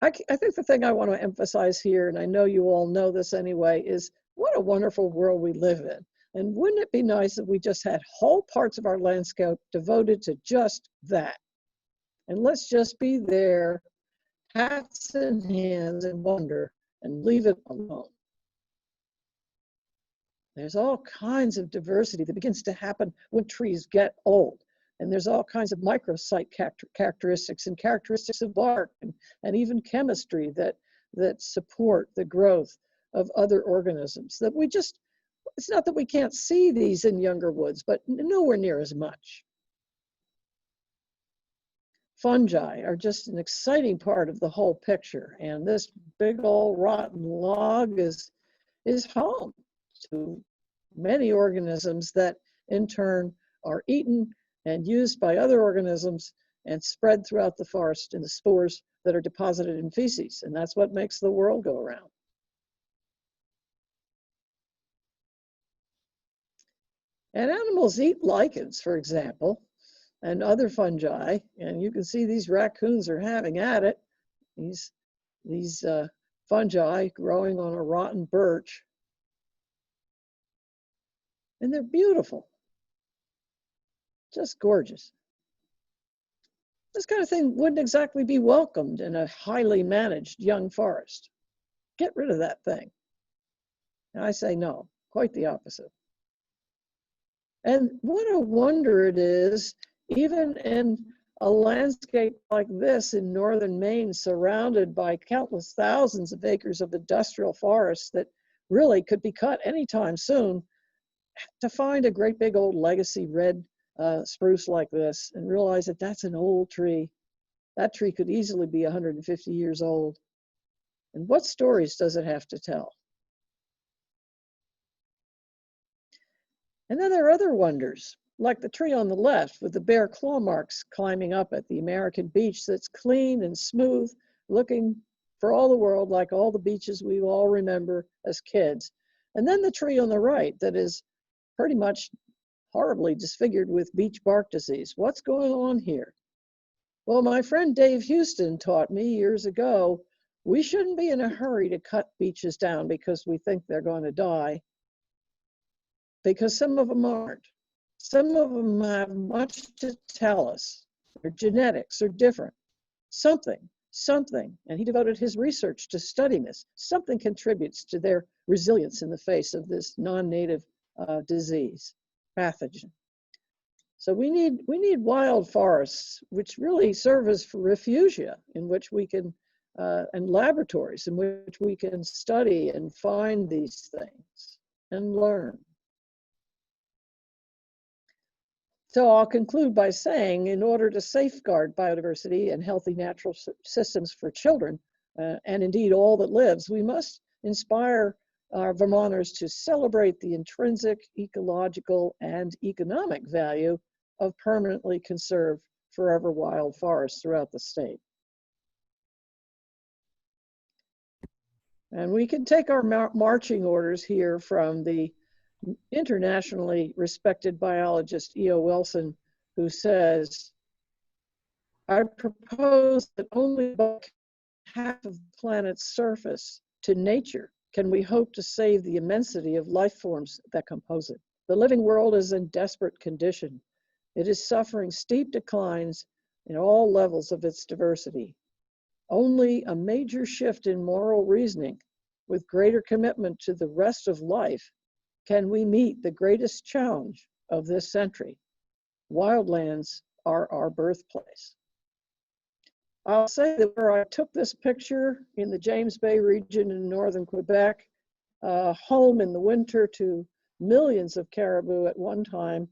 [SPEAKER 5] I think the thing I want to emphasize here, and I know you all know this anyway, is what a wonderful world we live in. And wouldn't it be nice if we just had whole parts of our landscape devoted to just that? And let's just be there, hats in hands, and wonder, and leave it alone. There's all kinds of diversity that begins to happen when trees get old. And there's all kinds of microsite characteristics and characteristics of bark and even chemistry that support the growth of other organisms that we just, it's not that we can't see these in younger woods, but nowhere near as much. Fungi are just an exciting part of the whole picture. And this big old rotten log is home to many organisms that in turn are eaten and used by other organisms and spread throughout the forest in the spores that are deposited in feces. And that's what makes the world go around. And animals eat lichens, for example, and other fungi. And you can see these raccoons are having at it. These fungi growing on a rotten birch. And they're beautiful. Just gorgeous. This kind of thing wouldn't exactly be welcomed in a highly managed young forest. Get rid of that thing. And I say no, quite the opposite. And what a wonder it is, even in a landscape like this in northern Maine, surrounded by countless thousands of acres of industrial forests that really could be cut anytime soon, to find a great big old legacy red spruce like this and realize that that's an old tree. That tree could easily be 150 years old. And what stories does it have to tell? And then there are other wonders, like the tree on the left with the bare claw marks climbing up at the American beach that's clean and smooth, looking for all the world like all the beaches we all remember as kids. And then the tree on the right that is pretty much horribly disfigured with beach bark disease. What's going on here? Well, my friend Dave Houston taught me years ago, we shouldn't be in a hurry to cut beeches down because we think they're going to die, because some of them aren't. Some of them have much to tell us. Their genetics are different. Something, and he devoted his research to studying this, something contributes to their resilience in the face of this non-native disease, pathogen. So we need wild forests, which really serve as refugia, in which we can, and laboratories in which we can study and find these things and learn. So I'll conclude by saying, in order to safeguard biodiversity and healthy natural systems for children, and indeed all that lives, we must inspire our Vermonters to celebrate the intrinsic, ecological, and economic value of permanently conserved forever wild forests throughout the state. And we can take our marching orders here from the internationally respected biologist E.O. Wilson, who says, I propose that only about half of the planet's surface to nature can we hope to save the immensity of life forms that compose it. The living world is in desperate condition. It is suffering steep declines in all levels of its diversity. Only a major shift in moral reasoning with greater commitment to the rest of life can we meet the greatest challenge of this century. Wildlands are our birthplace. I'll say that where I took this picture in the James Bay region in northern Quebec, home in the winter to millions of caribou at one time,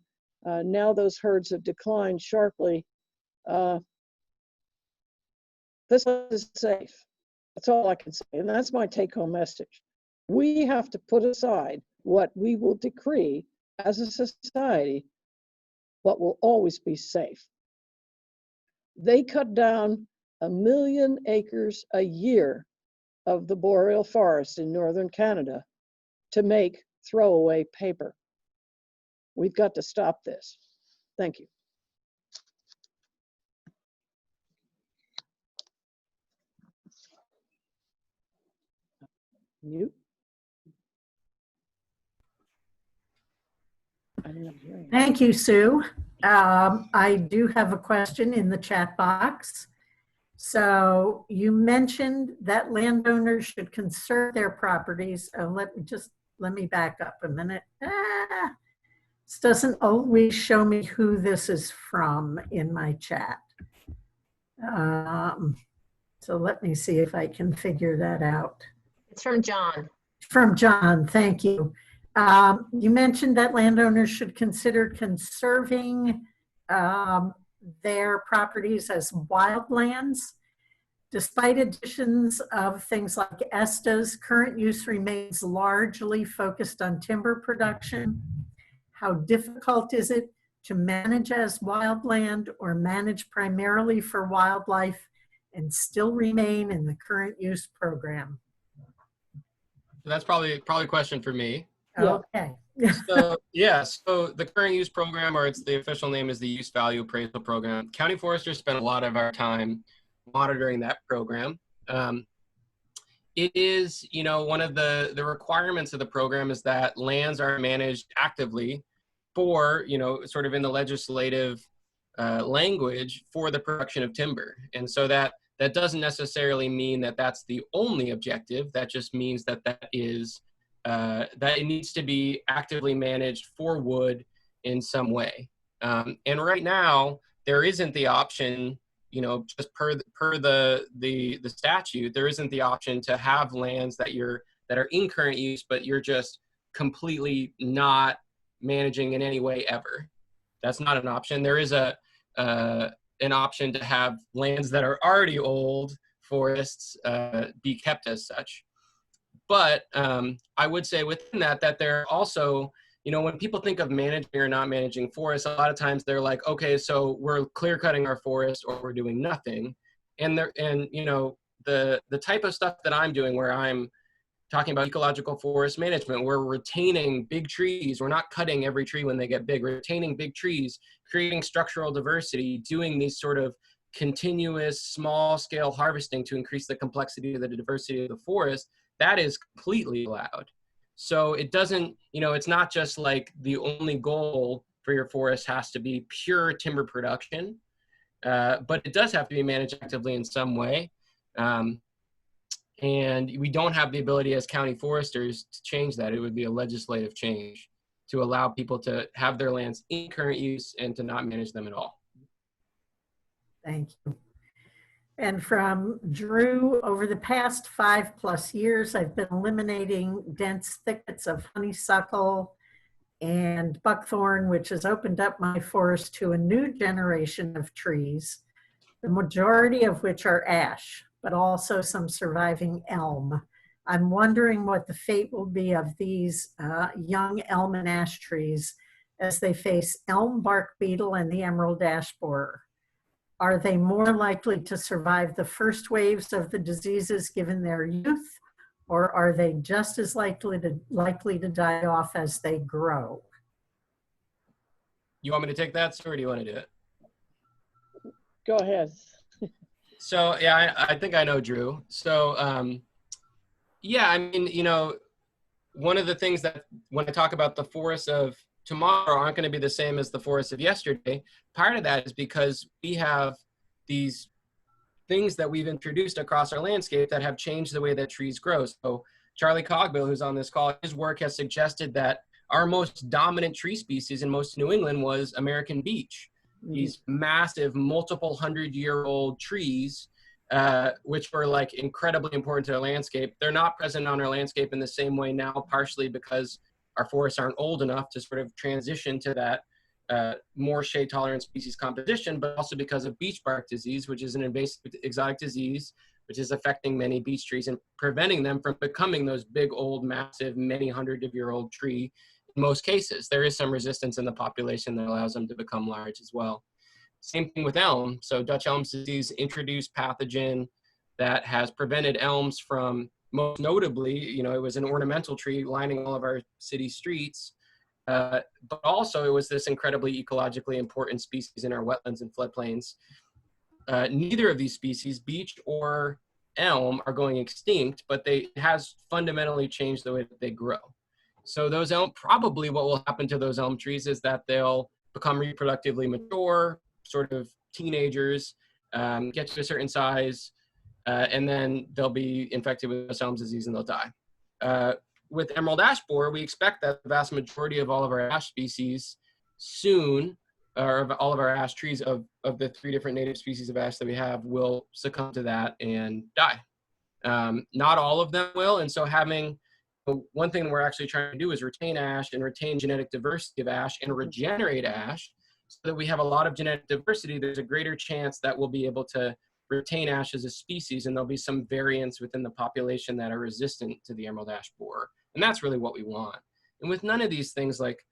[SPEAKER 5] now those herds have declined sharply. This is safe. That's all I can say, and that's my take-home message. We have to put aside what we will decree as a society, what will always be safe. They cut down 1 million acres a year of the boreal forest in northern Canada to make throwaway paper. We've got to stop this. Thank you. Mute. I'm not hearing.
[SPEAKER 1] Thank you, Sue. I do have a question in the chat box. So you mentioned that landowners should conserve their properties. Let me back up a minute. This doesn't always show me who this is from in my chat. So let me see if I can figure that out.
[SPEAKER 2] It's from John.
[SPEAKER 1] From John, thank you. You mentioned that landowners should consider conserving their properties as wildlands. Despite additions of things like ESTAs, current use remains largely focused on timber production. How difficult is it to manage as wildland or manage primarily for wildlife and still remain in the current use program?
[SPEAKER 3] That's probably a question for me.
[SPEAKER 5] Yeah.
[SPEAKER 1] Okay.
[SPEAKER 3] So yeah, so the current use program, or the official name is the Use Value Appraisal Program. County foresters spend a lot of our time monitoring that program. It is, one of the requirements of the program is that lands are managed actively for, sort of in the legislative language for the production of timber. And so that doesn't necessarily mean that that's the only objective. That just means that is that it needs to be actively managed for wood in some way. And right now, there isn't the option, just per the statute, there isn't the option to have lands that are in current use, but you're just completely not managing in any way ever. That's not an option. There is an option to have lands that are already old forests be kept as such. But I would say within that there are also, when people think of managing or not managing forests, a lot of times they're like, okay, so we're clear cutting our forest or we're doing nothing. And the type of stuff that I'm doing, where I'm talking about ecological forest management, we're retaining big trees. We're not cutting every tree when they get big. We're retaining big trees, creating structural diversity, doing these sort of continuous small scale harvesting to increase the complexity of the diversity of the forest, that is completely allowed. So it doesn't, it's not just like the only goal for your forest has to be pure timber production, but it does have to be managed actively in some way. And we don't have the ability as county foresters to change that. It would be a legislative change to allow people to have their lands in current use and to not manage them at all.
[SPEAKER 1] Thank you. And from Drew, over the past 5+ years, I've been eliminating dense thickets of honeysuckle and buckthorn, which has opened up my forest to a new generation of trees, the majority of which are ash, but also some surviving elm. I'm wondering what the fate will be of these young elm and ash trees as they face elm bark beetle and the emerald ash borer. Are they more likely to survive the first waves of the diseases given their youth, or are they just as likely to die off as they grow?
[SPEAKER 3] You want me to take that, Sue, or do you want to do it?
[SPEAKER 5] Go ahead.
[SPEAKER 3] So, yeah, I think I know Drew. So, yeah, I mean, one of the things that when I talk about the forests of tomorrow aren't going to be the same as the forests of yesterday, part of that is because we have these things that we've introduced across our landscape that have changed the way that trees grow. So Charlie Cogbill, who's on this call, his work has suggested that our most dominant tree species in most New England was American beech. These massive, multiple 100-year-old trees, which were like incredibly important to our landscape. They're not present on our landscape in the same way now, partially because our forests aren't old enough to sort of transition to that more shade-tolerant species composition, but also because of beech bark disease, which is an invasive exotic disease, which is affecting many beech trees and preventing them from becoming those big, old, massive, many hundred-year-old tree. In most cases, there is some resistance in the population that allows them to become large as well. Same thing with elm. So Dutch elm disease introduced pathogen that has prevented elms from, most notably, it was an ornamental tree lining all of our city streets, but also it was this incredibly ecologically important species in our wetlands and floodplains. Neither of these species, beech or elm, are going extinct, but it has fundamentally changed the way that they grow. So those elm, probably what will happen to those elm trees is that they'll become reproductively mature, sort of teenagers, get to a certain size, and then they'll be infected with Dutch elm disease and they'll die. With emerald ash borer, we expect that the vast majority of all of our ash species soon, or of all of our ash trees of the 3 different native species of ash that we have, will succumb to that and die. Not all of them will, and so one thing we're actually trying to do is retain ash and retain genetic diversity of ash and regenerate ash so that we have a lot of genetic diversity. There's a greater chance that we'll be able to retain ash as a species, and there'll be some variants within the population that are resistant to the emerald ash borer. And that's really what we want. And with none of these things, like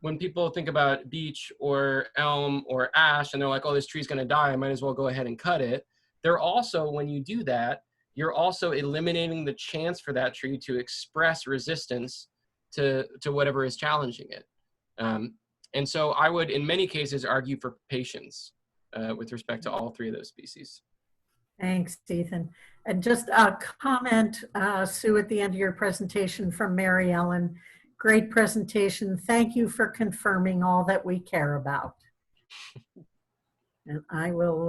[SPEAKER 3] when people think about beech or elm or ash and they're like, oh, this tree's gonna die, I might as well go ahead and cut it. They're also, when you do that, you're also eliminating the chance for that tree to express resistance to whatever is challenging it. And so I would, in many cases, argue for patience with respect to all 3 of those species.
[SPEAKER 1] Thanks, Ethan. And just a comment, Sue, at the end of your presentation from Mary Ellen. Great presentation. Thank you for confirming all that we care about. And I will,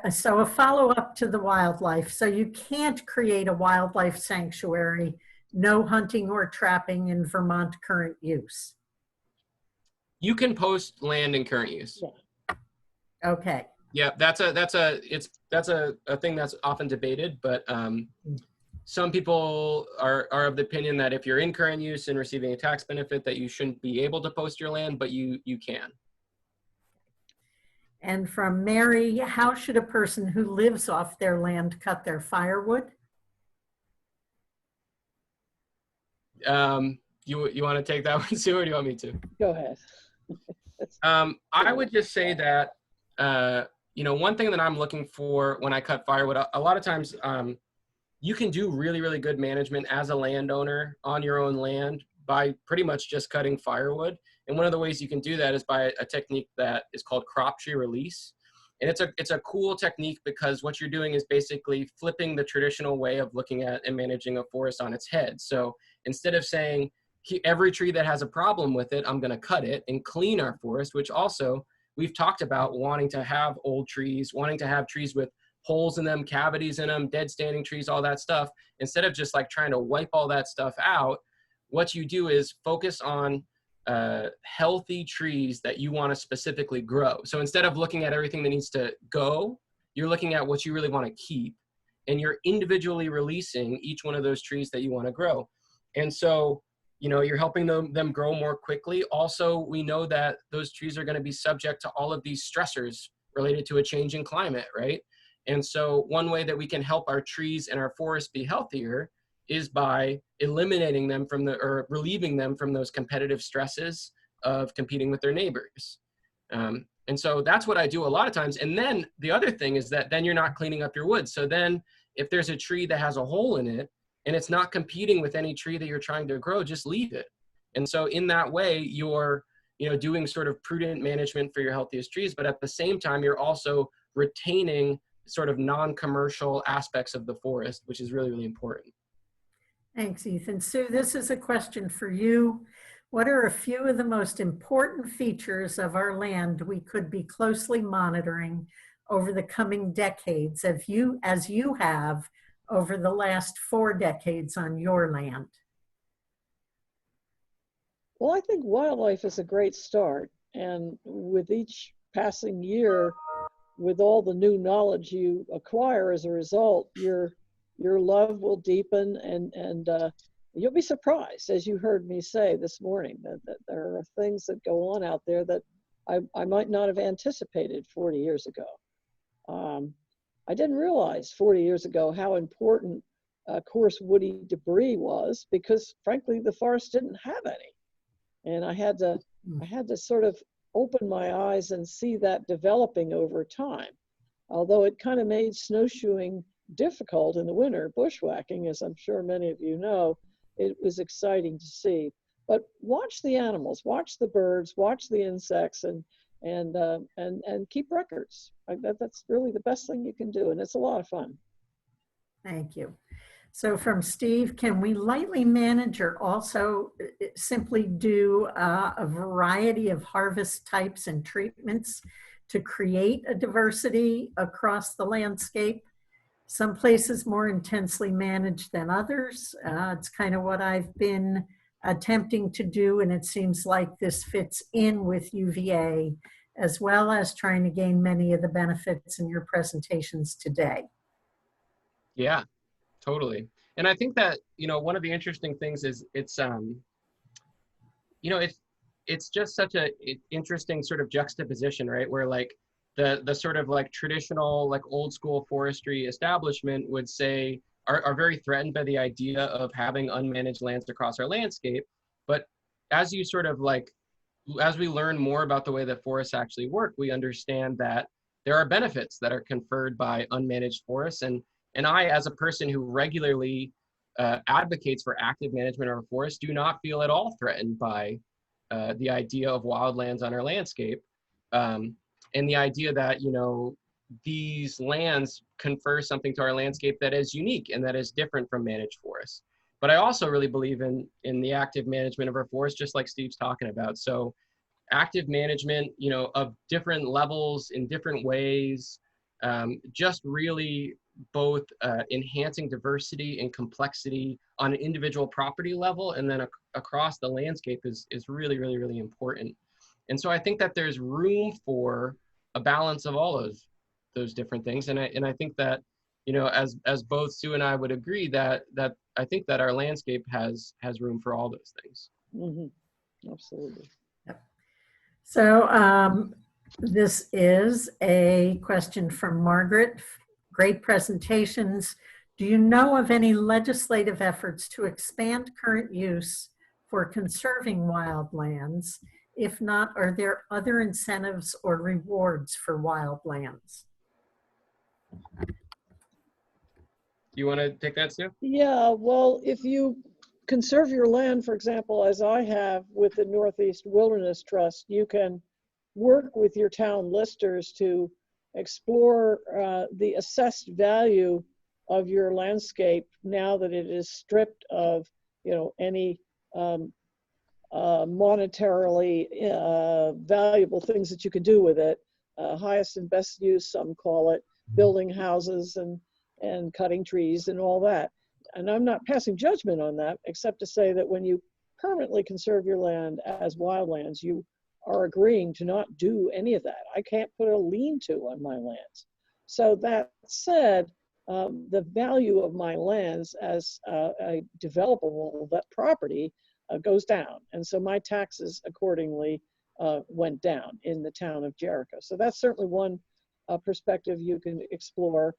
[SPEAKER 1] so a follow-up to the wildlife. So you can't create a wildlife sanctuary, no hunting or trapping in Vermont current use.
[SPEAKER 3] You can post land in current use.
[SPEAKER 1] Okay.
[SPEAKER 3] Yeah, that's a thing that's often debated, but some people are of the opinion that if you're in current use and receiving a tax benefit, that you shouldn't be able to post your land, but you can.
[SPEAKER 1] And from Mary, how should a person who lives off their land cut their firewood?
[SPEAKER 3] You want to take that one, Sue, or do you want me to?
[SPEAKER 5] Go ahead.
[SPEAKER 3] I would just say that, one thing that I'm looking for when I cut firewood, a lot of times you can do really, really good management as a landowner on your own land by pretty much just cutting firewood. And one of the ways you can do that is by a technique that is called crop tree release. And it's a cool technique because what you're doing is basically flipping the traditional way of looking at and managing a forest on its head. So instead of saying every tree that has a problem with it, I'm going to cut it and clean our forest, which also we've talked about wanting to have old trees, wanting to have trees with holes in them, cavities in them, dead standing trees, all that stuff. Instead of just like trying to wipe all that stuff out, what you do is focus on healthy trees that you want to specifically grow. So instead of looking at everything that needs to go, you're looking at what you really want to keep, and you're individually releasing each one of those trees that you want to grow. And so, you know, you're helping them grow more quickly. Also, we know that those trees are going to be subject to all of these stressors related to a changing climate, right? And so one way that we can help our trees and our forests be healthier is by eliminating them from or relieving them from those competitive stresses of competing with their neighbors. And so that's what I do a lot of times. And then the other thing is that then you're not cleaning up your woods. So then if there's a tree that has a hole in it and it's not competing with any tree that you're trying to grow, just leave it. And so in that way, you're, you know, doing sort of prudent management for your healthiest trees, but at the same time, you're also retaining sort of non-commercial aspects of the forest, which is really, really important.
[SPEAKER 1] Thanks, Ethan. Sue, this is a question for you. What are a few of the most important features of our land we could be closely monitoring over the coming decades, as you have over the last 4 decades on your land?
[SPEAKER 5] Well, I think wildlife is a great start. And with each passing year, with all the new knowledge you acquire as a result, your love will deepen, and you'll be surprised, as you heard me say this morning, that there are things that go on out there that I might not have anticipated 40 years ago. I didn't realize 40 years ago how important coarse woody debris was, because frankly, the forest didn't have any. And I had to sort of open my eyes and see that developing over time. Although it kind of made snowshoeing difficult in the winter, bushwhacking, as I'm sure many of you know, it was exciting to see. But watch the animals, watch the birds, watch the insects, and keep records. That's really the best thing you can do, and it's a lot of fun.
[SPEAKER 1] Thank you. So from Steve, can we lightly manage or also simply do a variety of harvest types and treatments to create a diversity across the landscape? Some places more intensely managed than others. It's kind of what I've been attempting to do, and it seems like this fits in with UVA, as well as trying to gain many of the benefits in your presentations today.
[SPEAKER 3] Yeah, totally. And I think that, you know, one of the interesting things is it's, you know, it's just such a interesting sort of juxtaposition, right? Where like the sort of like traditional, like old school forestry establishment would say, are very threatened by the idea of having unmanaged lands across our landscape. But as you sort of like, as we learn more about the way that forests actually work, we understand that there are benefits that are conferred by unmanaged forests. And I, as a person who regularly advocates for active management of our forests, do not feel at all threatened by the idea of wildlands on our landscape. And the idea that, you know, these lands confer something to our landscape that is unique and that is different from managed forests. But I also really believe in the active management of our forests, just like Steve's talking about. So active management, you know, of different levels in different ways, just really both enhancing diversity and complexity on an individual property level and then across the landscape is really, really, really important. And so I think that there's room for a balance of all of those different things. And I think that, you know, as both Sue and I would agree that I think that our landscape has room for all those things.
[SPEAKER 5] Mm-hmm. Absolutely.
[SPEAKER 1] Yep. So this is a question from Margaret. Great presentations. Do you know of any legislative efforts to expand current use for conserving wildlands? If not, are there other incentives or rewards for wildlands?
[SPEAKER 3] You want to take that, Sue?
[SPEAKER 5] Yeah, well, if you conserve your land, for example, as I have with the Northeast Wilderness Trust, you can work with your town listers to explore the assessed value of your landscape now that it is stripped of, any monetarily valuable things that you could do with it. Highest and best use, some call it, building houses and cutting trees and all that. And I'm not passing judgment on that, except to say that when you permanently conserve your land as wildlands, you are agreeing to not do any of that. I can't put a lean-to on my lands. So that said, the value of my lands as a developable property goes down. And so my taxes accordingly went down in the town of Jericho. So that's certainly one perspective you can explore.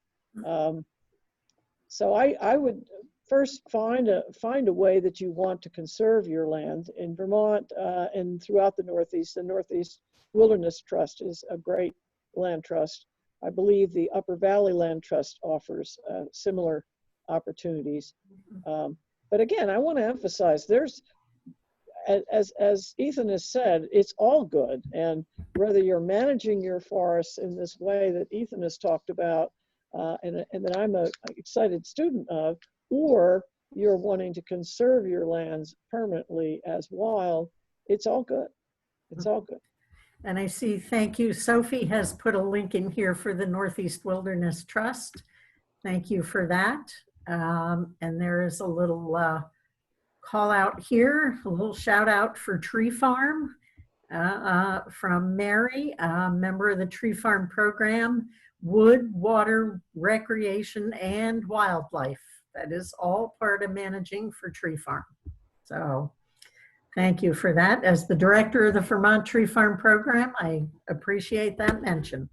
[SPEAKER 5] So I would first find a way that you want to conserve your land. In Vermont and throughout the Northeast Wilderness Trust is a great land trust. I believe the Upper Valley Land Trust offers similar opportunities. But again, I want to emphasize there's, as Ethan has said, it's all good. And whether you're managing your forests in this way that Ethan has talked about, and that I'm an excited student of, or you're wanting to conserve your lands permanently as wild, it's all good. It's all good.
[SPEAKER 1] And I see, thank you. Sophie has put a link in here for the Northeast Wilderness Trust. Thank you for that. And there is a little call out here, a little shout out for Tree Farm from Mary, a member of the Tree Farm program, wood, water, recreation, and wildlife. That is all part of managing for Tree Farm. So thank you for that. As the director of the Vermont Tree Farm program, I appreciate that mention.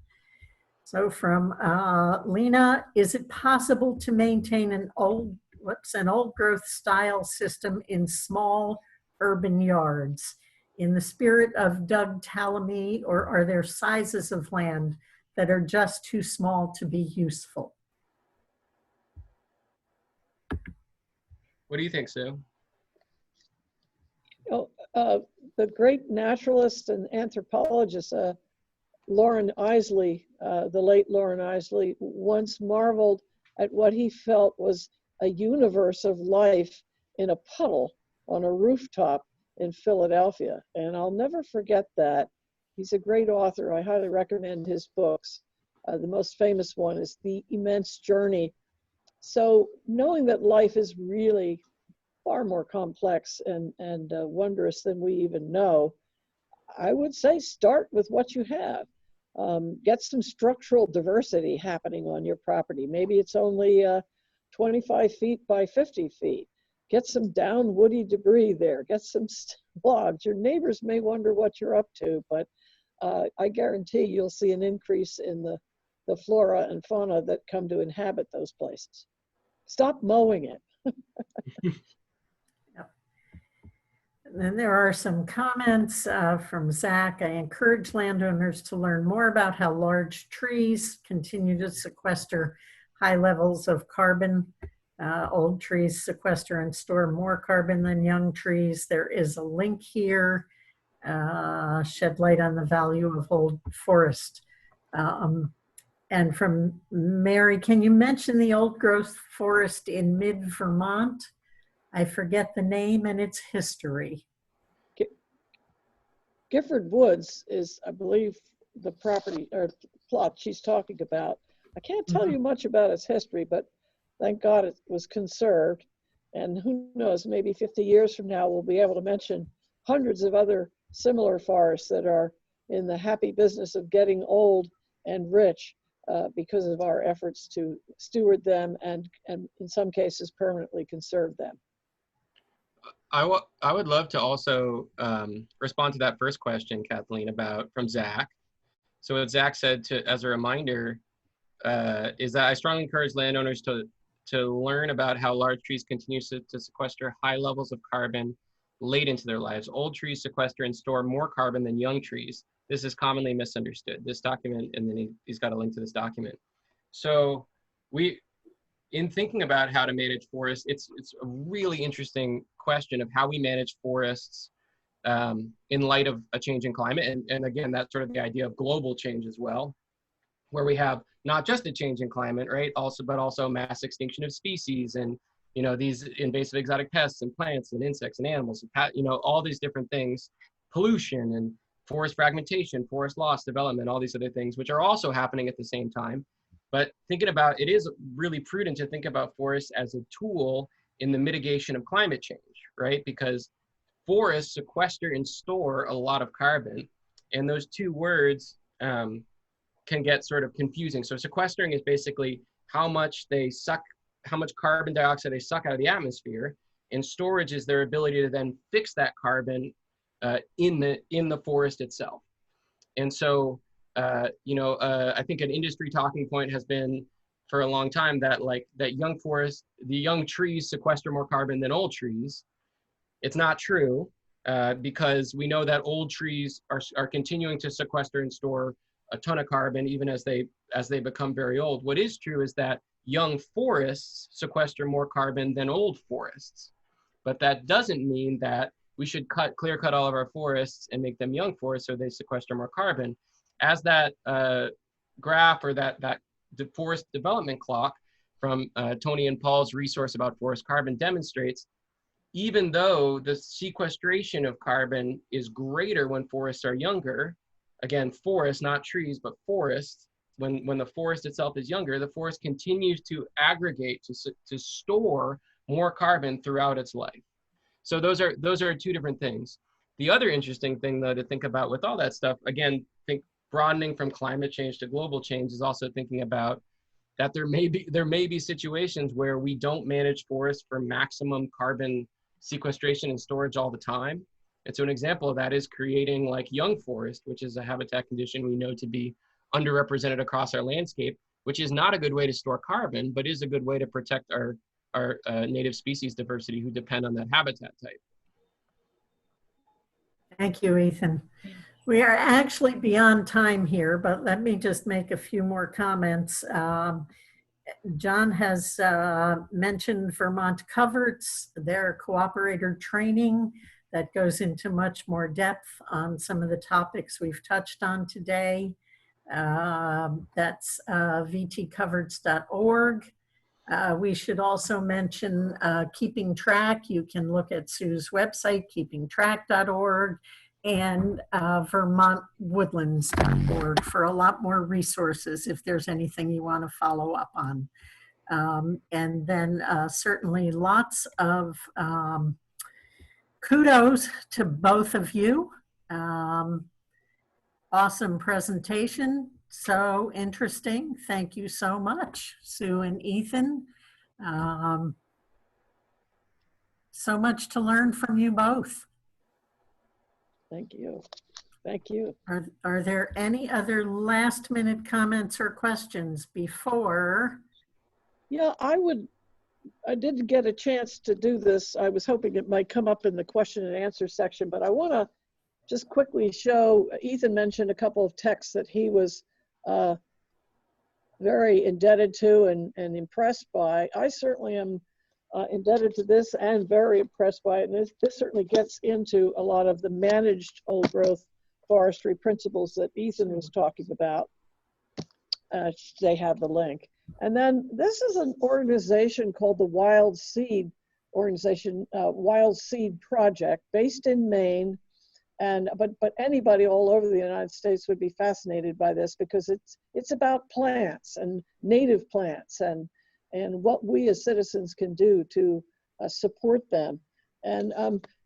[SPEAKER 1] So from Lena, is it possible to maintain an old growth style system in small urban yards in the spirit of Doug Tallamy, or are there sizes of land that are just too small to be useful?
[SPEAKER 3] What do you think, Sue?
[SPEAKER 5] The great naturalist and anthropologist, Lauren Isley, the late Lauren Isley, once marveled at what he felt was a universe of life in a puddle on a rooftop in Philadelphia. And I'll never forget that. He's a great author. I highly recommend his books. The most famous one is The Immense Journey. So knowing that life is really far more complex and wondrous than we even know, I would say start with what you have. Get some structural diversity happening on your property. Maybe it's only 25 feet by 50 feet. Get some down woody debris there. Get some logs. Your neighbors may wonder what you're up to, but I guarantee you'll see an increase in the flora and fauna that come to inhabit those places. Stop mowing it.
[SPEAKER 1] Yep. And then there are some comments from Zach. I encourage landowners to learn more about how large trees continue to sequester high levels of carbon. Old trees sequester and store more carbon than young trees. There is a link here, shed light on the value of old forest. And from Mary, can you mention the old growth forest in mid-Vermont? I forget the name and its history.
[SPEAKER 5] Gifford Woods is, I believe, the property or plot she's talking about. I can't tell you much about its history, but thank God it was conserved. And who knows, maybe 50 years from now, we'll be able to mention hundreds of other similar forests that are in the happy business of getting old and rich because of our efforts to steward them and in some cases permanently conserve them.
[SPEAKER 3] I would love to also respond to that first question, Kathleen, from Zach. So what Zach said, as a reminder, is that I strongly encourage landowners to learn about how large trees continue to sequester high levels of carbon late into their lives. Old trees sequester and store more carbon than young trees. This is commonly misunderstood. This document, and then he's got a link to this document. So in thinking about how to manage forests, it's a really interesting question of how we manage forests in light of a changing climate. And again, that's sort of the idea of global change as well, where we have not just a change in climate, right? But also mass extinction of species and, these invasive exotic pests and plants and insects and animals, and, all these different things, pollution and forest fragmentation, forest loss, development, all these other things, which are also happening at the same time. But thinking about, it is really prudent to think about forests as a tool in the mitigation of climate change, right? Because forests sequester and store a lot of carbon, and those two words can get sort of confusing. So sequestering is basically how much carbon dioxide they suck out of the atmosphere, and storage is their ability to then fix that carbon in the forest itself. And so, I think an industry talking point has been for a long time that the young trees sequester more carbon than old trees. It's not true, because we know that old trees are continuing to sequester and store a ton of carbon even as they become very old. What is true is that young forests sequester more carbon than old forests, but that doesn't mean that we should clear cut all of our forests and make them young forests so they sequester more carbon. As that graph or that the forest development clock from Tony and Paul's resource about forest carbon demonstrates, even though the sequestration of carbon is greater when forests are younger, again, forests, not trees, but forests, when the forest itself is younger, the forest continues to aggregate, to store more carbon throughout its life. So those are two different things. The other interesting thing, though, to think about with all that stuff, again, think broadening from climate change to global change, is also thinking about that there may be situations where we don't manage forests for maximum carbon sequestration and storage all the time. And so an example of that is creating like young forest, which is a habitat condition we know to be underrepresented across our landscape, which is not a good way to store carbon, but is a good way to protect our native species diversity who depend on that habitat type.
[SPEAKER 1] Thank you, Ethan. We are actually beyond time here, but let me just make a few more comments. John has mentioned Vermont Coverts, their cooperator training that goes into much more depth on some of the topics we've touched on today. That's vtcoverts.org. We should also mention Keeping Track. You can look at Sue's website, keepingtrack.org, and vermontwoodlands.org for a lot more resources if there's anything you want to follow up on. And then certainly lots of kudos to both of you. Awesome presentation. So interesting. Thank you so much, Sue and Ethan. So much to learn from you both.
[SPEAKER 5] Thank you. Thank you.
[SPEAKER 1] Are there any other last minute comments or questions before?
[SPEAKER 5] Yeah, I didn't get a chance to do this. I was hoping it might come up in the question and answer section, but I want to just quickly show, Ethan mentioned a couple of texts that he was very indebted to and impressed by. I certainly am indebted to this and very impressed by it. And this certainly gets into a lot of the managed old growth forestry principles that Ethan was talking about. They have the link. And then this is an organization called the Wild Seed Organization, Wild Seed Project, based in Maine. But anybody all over the United States would be fascinated by this because it's about plants and native plants and what we as citizens can do to support them. And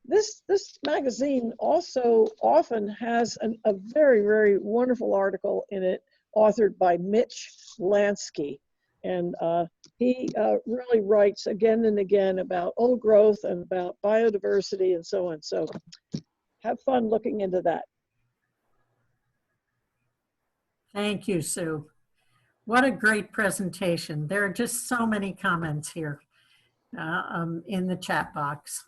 [SPEAKER 5] this magazine also often has a very, very wonderful article in it, authored by Mitch Lansky. And he really writes again and again about old growth and about biodiversity and so on. So have fun looking into that.
[SPEAKER 1] Thank you, Sue. What a great presentation. There are just so many comments here in the chat box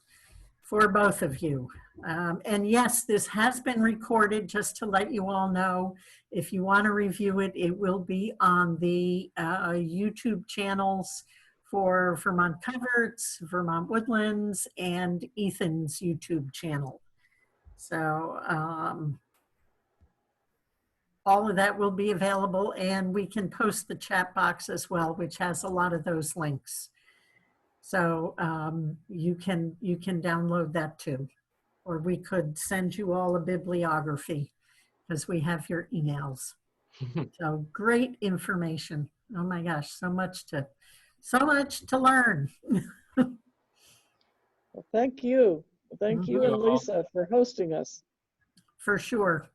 [SPEAKER 1] for both of you. And yes, this has been recorded, just to let you all know. If you want to review it, it will be on the YouTube channels for Vermont Coverts, Vermont Woodlands, and Ethan's YouTube channel. So all of that will be available, and we can post the chat box as well, which has a lot of those links. So you can download that too, or we could send you all a bibliography because we have your emails. So great information. Oh my gosh, so much to learn.
[SPEAKER 5] Well, thank you. Thank you and Lisa for hosting us.
[SPEAKER 1] For sure.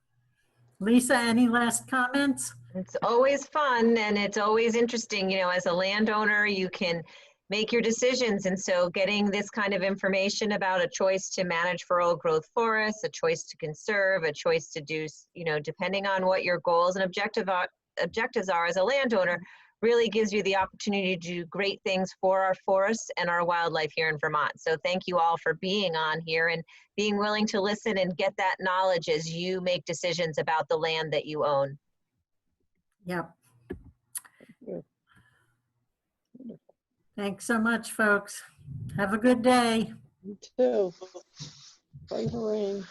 [SPEAKER 1] Lisa, any last comments?
[SPEAKER 2] It's always fun and it's always interesting. You know, as a landowner, you can make your decisions. And so getting this kind of information about a choice to manage for old growth forests, a choice to conserve, a choice to do, you know, depending on what your goals and objectives are as a landowner, really gives you the opportunity to do great things for our forests and our wildlife here in Vermont. So thank you all for being on here and being willing to listen and get that knowledge as you make decisions about the land that you own.
[SPEAKER 1] Yep.
[SPEAKER 5] Yeah.
[SPEAKER 1] Thanks so much, folks. Have a good day.
[SPEAKER 5] You too. Bye, Lorraine.